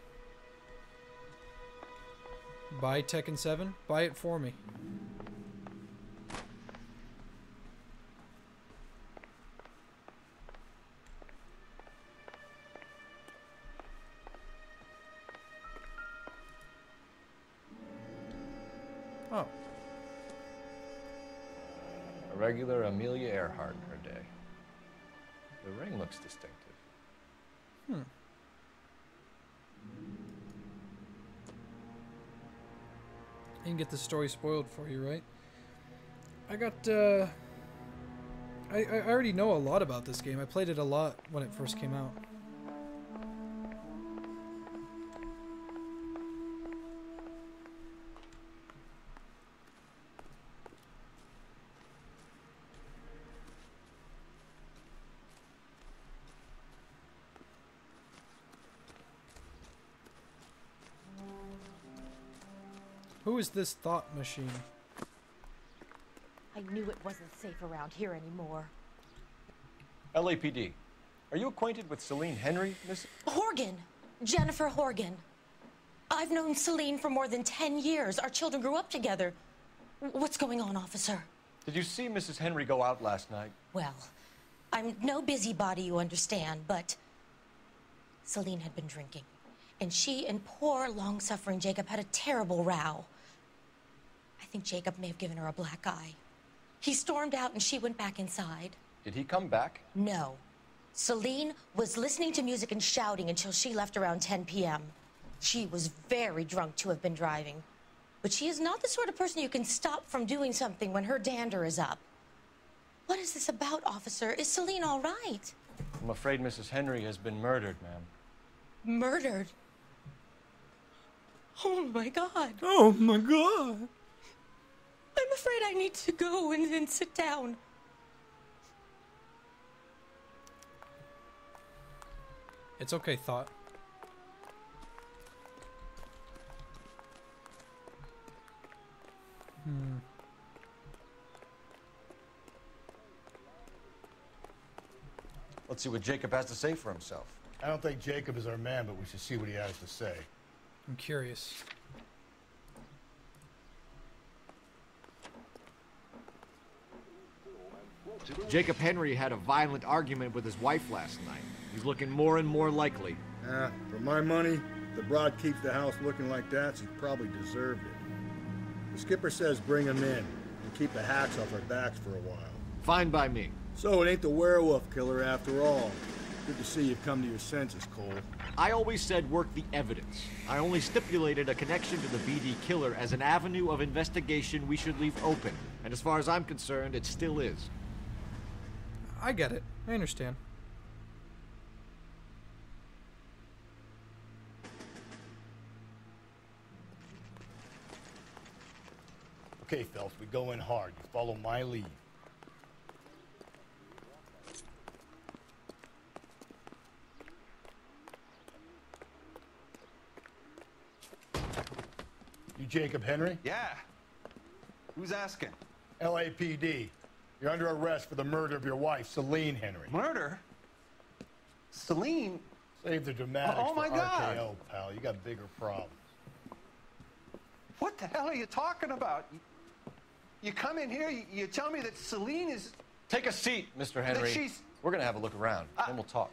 A: Buy Tekken 7? Buy it for me. Oh.
E: A regular Amelia Earhart in her day. The ring looks distinctive.
A: Hmm. I can get the story spoiled for you, right? I already know a lot about this game. I played it a lot when it first came out. Who is this thought machine?
U: I knew it wasn't safe around here anymore.
E: LAPD. Are you acquainted with Celine Henry, Miss...
U: Horgan! Jennifer Horgan. I've known Celine for more than 10 years. Our children grew up together. What's going on, officer?
E: Did you see Mrs. Henry go out last night?
U: Well, I'm no busybody, you understand, but Celine had been drinking. And she and poor, long-suffering Jacob had a terrible row. I think Jacob may have given her a black eye. He stormed out and she went back inside.
E: Did he come back?
U: No. Celine was listening to music and shouting until she left around 10 p.m. She was very drunk to have been driving. But she is not the sort of person you can stop from doing something when her dander is up. What is this about, officer? Is Celine all right?
E: I'm afraid Mrs. Henry has been murdered, ma'am.
U: Murdered? Oh, my God.
A: Oh, my God.
U: I'm afraid I need to go and sit down.
A: It's okay, Thought.
E: Let's see what Jacob has to say for himself.
F: I don't think Jacob is our man, but we should see what he has to say.
A: I'm curious.
N: Jacob Henry had a violent argument with his wife last night. He's looking more and more likely.
F: For my money, if the broad keeps the house looking like that, she probably deserved it. The skipper says bring him in and keep the hacks off our backs for a while.
N: Fine by me.
F: So it ain't the werewolf killer after all. Good to see you've come to your senses, Cole.
N: I always said work the evidence. I only stipulated a connection to the BD killer as an avenue of investigation we should leave open. And as far as I'm concerned, it still is.
A: I get it. I understand.
F: Okay, Phelps, we go in hard. You follow my lead. You Jacob Henry?
B: Yeah. Who's asking?
F: LAPD. You're under arrest for the murder of your wife, Celine Henry.
B: Murder? Celine?
F: Save the dramatics
B: Oh, my
F: for
B: God.
F: RKO, pal. You got bigger problems.
B: What the hell are you talking about? You come in here, you tell me that Celine is...
E: Take a seat, Mr. Henry.
B: That she's...
E: We're gonna have a look around, then we'll talk.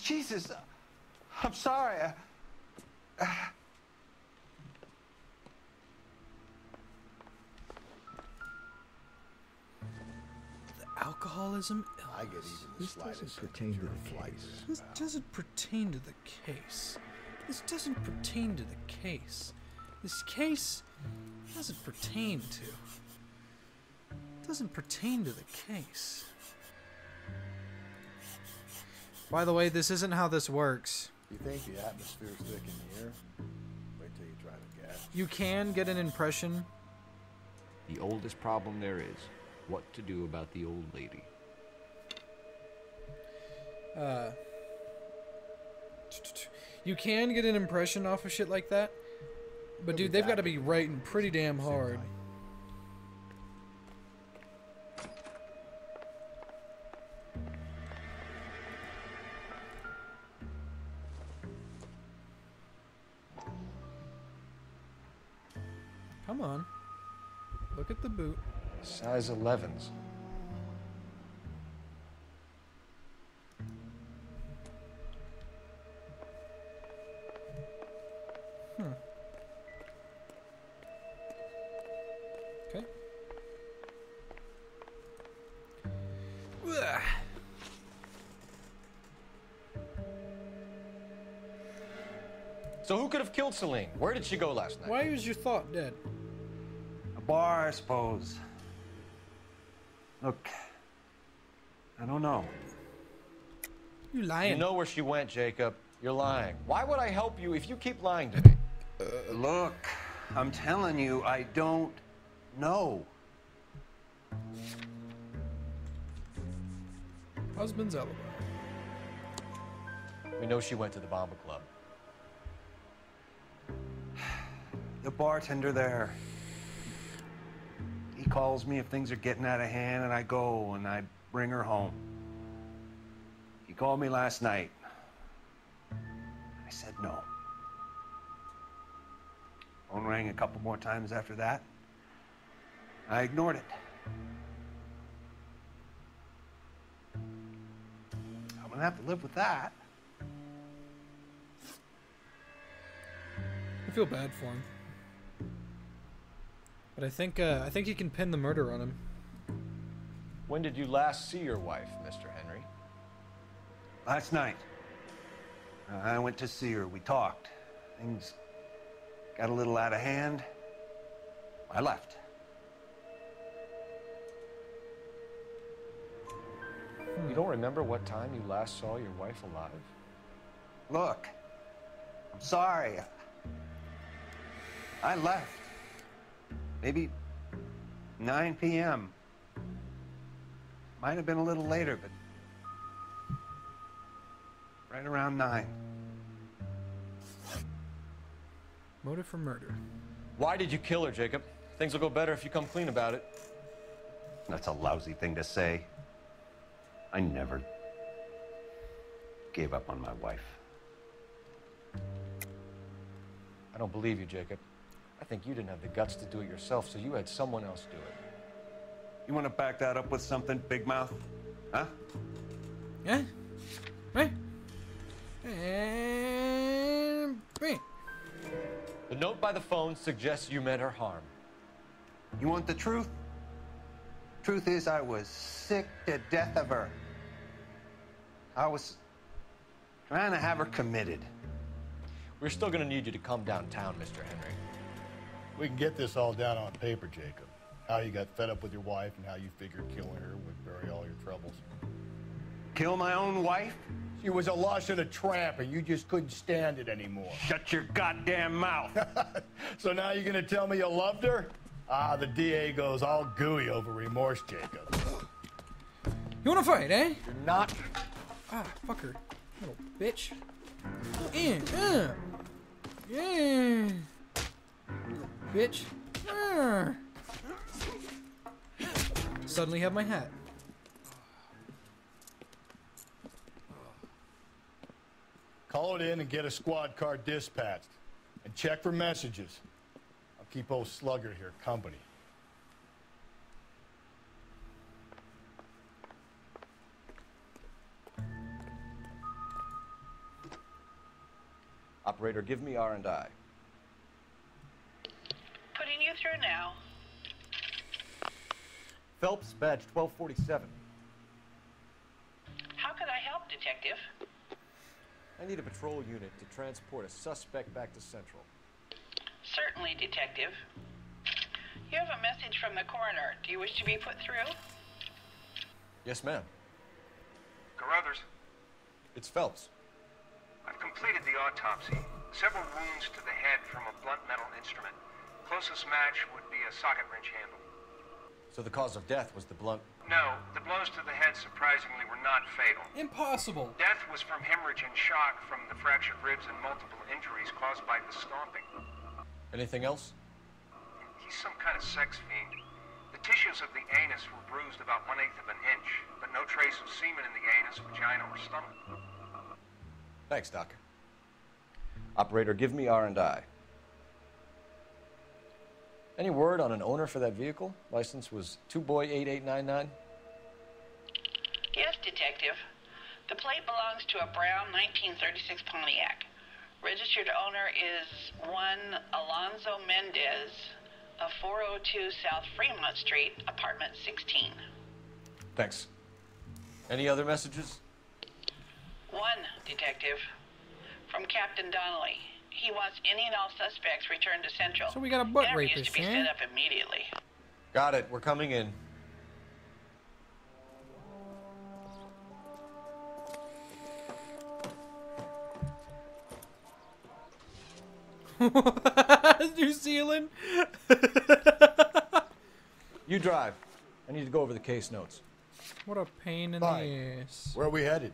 B: Jesus, I'm sorry.
A: Alcoholism
V: I get even the slightest pertain to the case.
A: This doesn't pertain to the case. This doesn't pertain to the case. This case doesn't pertain to. Doesn't pertain to the case. By the way, this isn't how this works.
V: You think the atmosphere's thick in here? Wait till you try to gas.
A: You can get an impression.
N: The oldest problem there is, what to do about the old lady.
A: You can get an impression off of shit like that. But dude, they've got to be writing pretty damn hard. Come on. Look at the boot.
E: Size 11s.
A: Okay.
E: So who could have killed Celine? Where did she go last night?
A: Why is your thought dead?
B: A bar, I suppose. Look, I don't know.
A: You lying.
E: You know where she went, Jacob. You're lying. Why would I help you if you keep lying to me?
B: Look, I'm telling you, I don't know.
A: Husband's alibi.
E: We know she went to the Bomba Club.
B: The bartender there. He calls me if things are getting out of hand, and I go and I bring her home. He called me last night. I said no. Phone rang a couple more times after that. I ignored it. I'm gonna have to live with that.
A: I feel bad for him. But I think he can pin the murder on him.
E: When did you last see your wife, Mr. Henry?
B: Last night. I went to see her. We talked. Things got a little out of hand. I left.
E: You don't remember what time you last saw your wife alive?
B: Look, I'm sorry. I left. Maybe 9 p.m. Might have been a little later, but right around 9.
A: Motive for murder.
E: Why did you kill her, Jacob? Things will go better if you come clean about it.
B: That's a lousy thing to say. I never gave up on my wife.
E: I don't believe you, Jacob. I think you didn't have the guts to do it yourself, so you had someone else do it.
B: You want to back that up with something, Big Mouth? Huh?
A: Yeah? Right? And...
E: The note by the phone suggests you meant her harm.
B: You want the truth? Truth is, I was sick to death of her. I was trying to have her committed.
E: We're still gonna need you to come downtown, Mr. Henry.
F: We can get this all down on paper, Jacob. How you got fed up with your wife and how you figured killing her would bury all your troubles.
B: Kill my own wife?
F: She was a lush and a tramp, and you just couldn't stand it anymore.
B: Shut your goddamn mouth.
F: So now you're gonna tell me you loved her? Ah, the DA goes all gooey over remorse, Jacob.
A: You wanna fight, eh?
E: You're not.
A: Ah, fucker. Little bitch. Yeah. Bitch. Suddenly have my hat.
F: Call it in and get a squad car dispatched. And check for messages. I'll keep old Slugger here company.
E: Operator, give me R&I.
C: Putting you through now.
E: Phelps, badge 1247.
C: How could I help, Detective?
E: I need a patrol unit to transport a suspect back to Central.
C: Certainly, Detective. You have a message from the coroner. Do you wish to be put through?
E: Yes, ma'am.
D: Carruthers,
E: It's Phelps.
D: I've completed the autopsy. Several wounds to the head from a blunt metal instrument. Closest match would be a socket wrench handle.
E: So the cause of death was the blunt.
D: No, the blows to the head surprisingly were not fatal.
A: Impossible.
D: Death was from hemorrhage and shock from the fractured ribs and multiple injuries caused by the stomping.
E: Anything else?
D: He's some kind of sex fiend. The tissues of the anus were bruised about 1/8 of an inch, but no trace of semen in the anus, vagina, or stomach.
E: Thanks, Doc. Operator, give me R&I. Any word on an owner for that vehicle? License was 2boy8899.
C: Yes, Detective. The plate belongs to a brown 1936 Pontiac. Registered owner is one Alonzo Mendez of 402 South Fremont Street, apartment 16.
E: Thanks. Any other messages?
C: One, Detective. From Captain Donnelly. He wants any and all suspects returned to Central.
A: So we got a butt
C: Interviews
A: rapist,
C: to be
A: eh?
C: set up immediately.
E: Got it. We're coming in.
A: New Zealand.
E: You drive. I need to go over the case notes.
A: What a pain in
F: Fine.
A: the ass.
F: Where are we headed?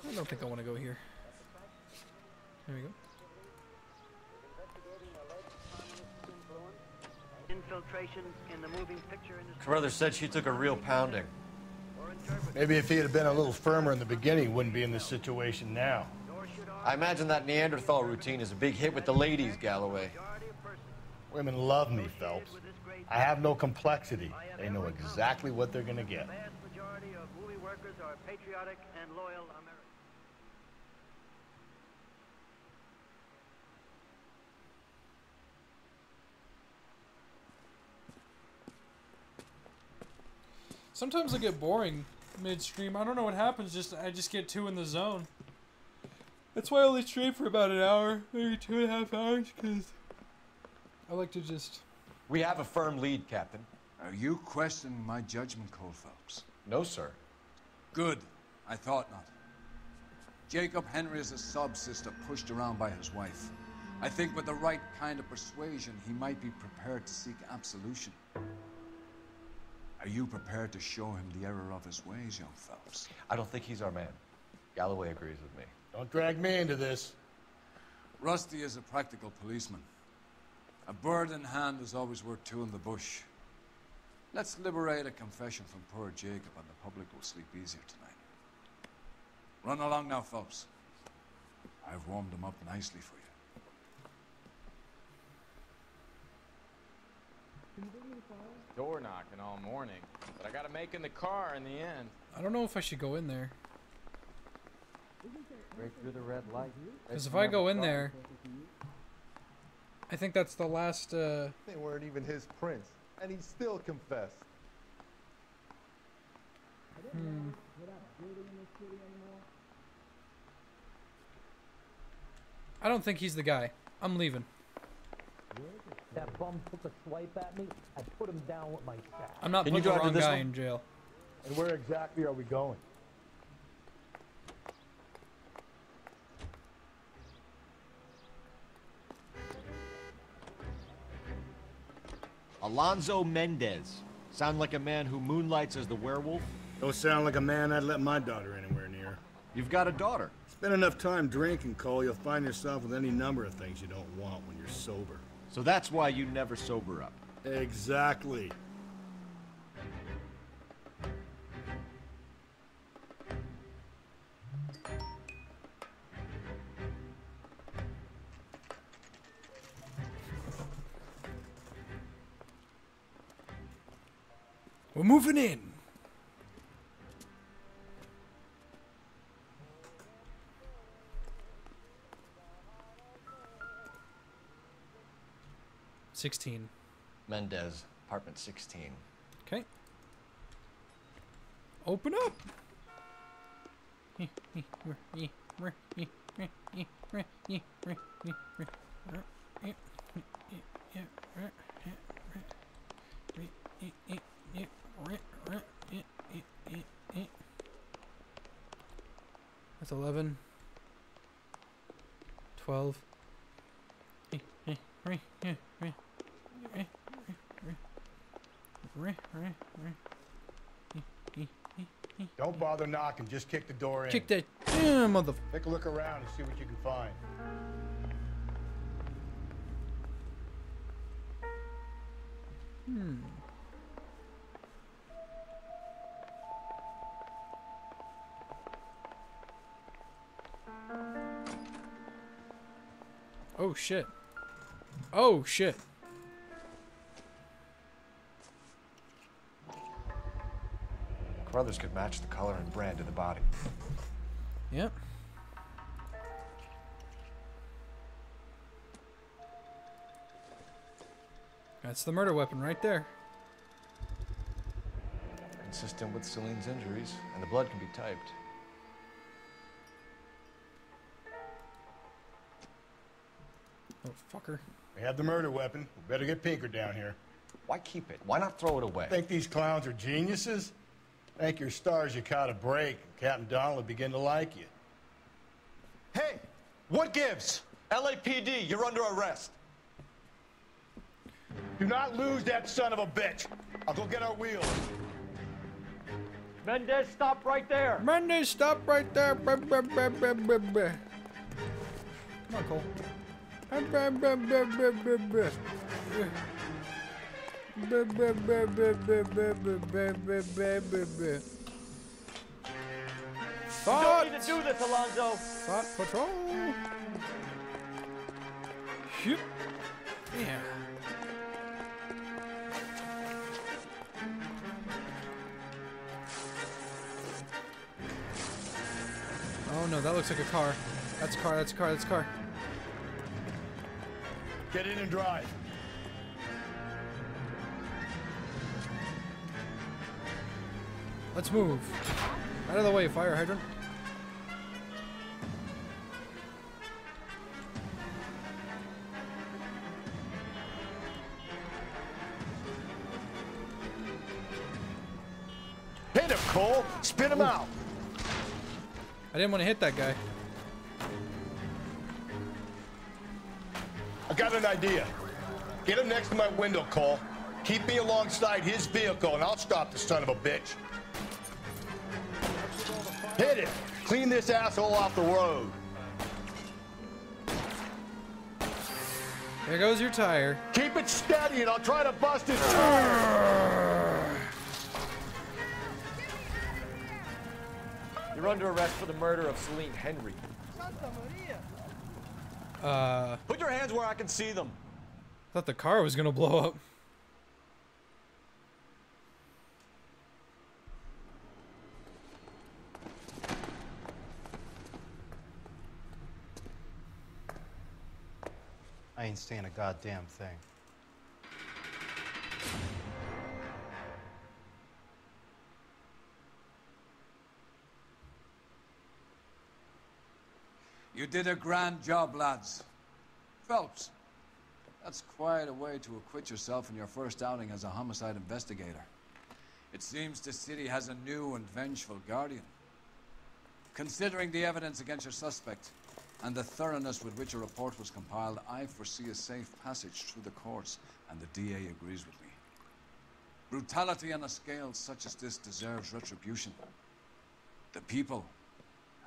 A: I don't think I want to go here. There we go.
W: Infiltration in the moving picture industry.
E: Carruthers said she took a real pounding.
F: Maybe if he had been a little firmer in the beginning, he wouldn't be in this situation now.
E: I imagine that Neanderthal routine is a big hit with the ladies, Galloway.
F: Women love me, Phelps. I have no complexity. They know exactly what they're gonna get.
W: The vast majority of movie workers are patriotic and loyal Americans.
A: Sometimes I get boring midstream. I don't know what happens. I just get too in the zone. That's why I only stream for about an hour, maybe 2.5 hours, because I like to just...
E: We have a firm lead, Captain.
X: Are you questioning my judgment call, Phelps?
E: No, sir.
X: Good. I thought not. Jacob Henry is a sub-sister pushed around by his wife. I think with the right kind of persuasion, he might be prepared to seek absolution. Are you prepared to show him the error of his ways, young Phelps?
E: I don't think he's our man. Galloway agrees with me.
F: Don't drag me into this.
X: Rusty is a practical policeman. A bird in hand is always worth two in the bush. Let's liberate a confession from poor Jacob and the public will sleep easier tonight. Run along now, Phelps. I've warmed them up nicely for you.
R: Door knocking all morning, but I got to make in the car in the end.
A: I don't know if I should go in there.
E: Right through the red light.
A: Because if I go in there... I think that's the last.
I: They weren't even his prints, and he still confessed.
A: I don't think he's the guy. I'm leaving.
T: That bum took a swipe at me. I put him down with my staff.
A: I'm not putting the wrong guy in jail.
F: And where exactly are we going?
N: Alonzo Mendez. Sound like a man who moonlights as the werewolf?
F: Don't sound like a man I'd let my daughter anywhere near.
N: You've got a daughter.
F: Spend enough time drinking, Cole, you'll find yourself with any number of things you don't want when you're sober.
N: So that's why you never sober up.
F: Exactly.
A: We're moving in. $16.
E: Mendez, apartment 16.
A: Okay. Open up. That's 11. 12.
F: Don't bother knocking, just kick the door in.
A: Kick that mother.
F: Take a look around and see what you can find.
A: Oh shit. Oh shit.
E: Carruthers could match the color and brand of the body.
A: Yep. That's the murder weapon right there.
E: Consistent with Celine's injuries, and the blood can be typed.
A: Oh, fucker.
F: We have the murder weapon. We better get Pinker down here.
E: Why keep it? Why not throw it away?
F: Think these clowns are geniuses? Thank your stars you caught a break, and Captain Donald will begin to like you.
K: Hey, what gives? LAPD, you're under arrest.
F: Do not lose that son of a bitch. I'll go get our wheels.
T: Mendez, stop right there.
A: Mendez, stop right there. Come on, Cole.
T: You don't need to do this, Alonzo.
A: Thought patrol. Shoot. Yeah. Oh no, that looks like a car. That's a car, that's a car, that's a car.
F: Get in and drive.
A: Let's move. Out of the way, fire hydrant.
F: Hit him, Cole. Spin him out.
A: I didn't want to hit that guy.
F: I got an idea. Get him next to my window, Cole. Keep me alongside his vehicle, and I'll stop the son of a bitch. Hit it. Clean this asshole off the road.
A: There goes your tire.
F: Keep it steady, and I'll try to bust his tire.
E: You're under arrest for the murder of Celine Henry.
K: Put your hands where I can see them.
A: Thought the car was gonna blow up.
B: I ain't saying a goddamn thing.
X: You did a grand job, lads. Phelps, that's quite a way to acquit yourself in your first outing as a homicide investigator. It seems the city has a new and vengeful guardian. Considering the evidence against your suspect and the thoroughness with which a report was compiled, I foresee a safe passage through the courts, and the DA agrees with me. Brutality on a scale such as this deserves retribution. The people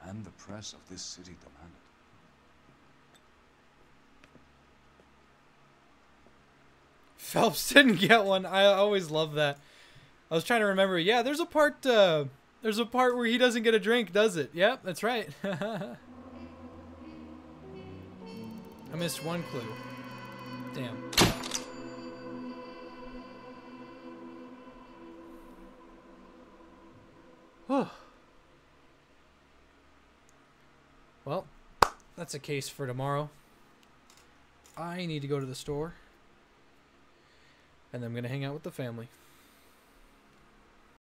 X: and the press of this city demand it.
A: Phelps didn't get one. I always love that. I was trying to remember. Yeah, there's a part where he doesn't get a drink, does it? Yep, that's right. I missed one clue. Damn. Well, that's a case for tomorrow. I need to go to the store. And I'm going to hang out with the family.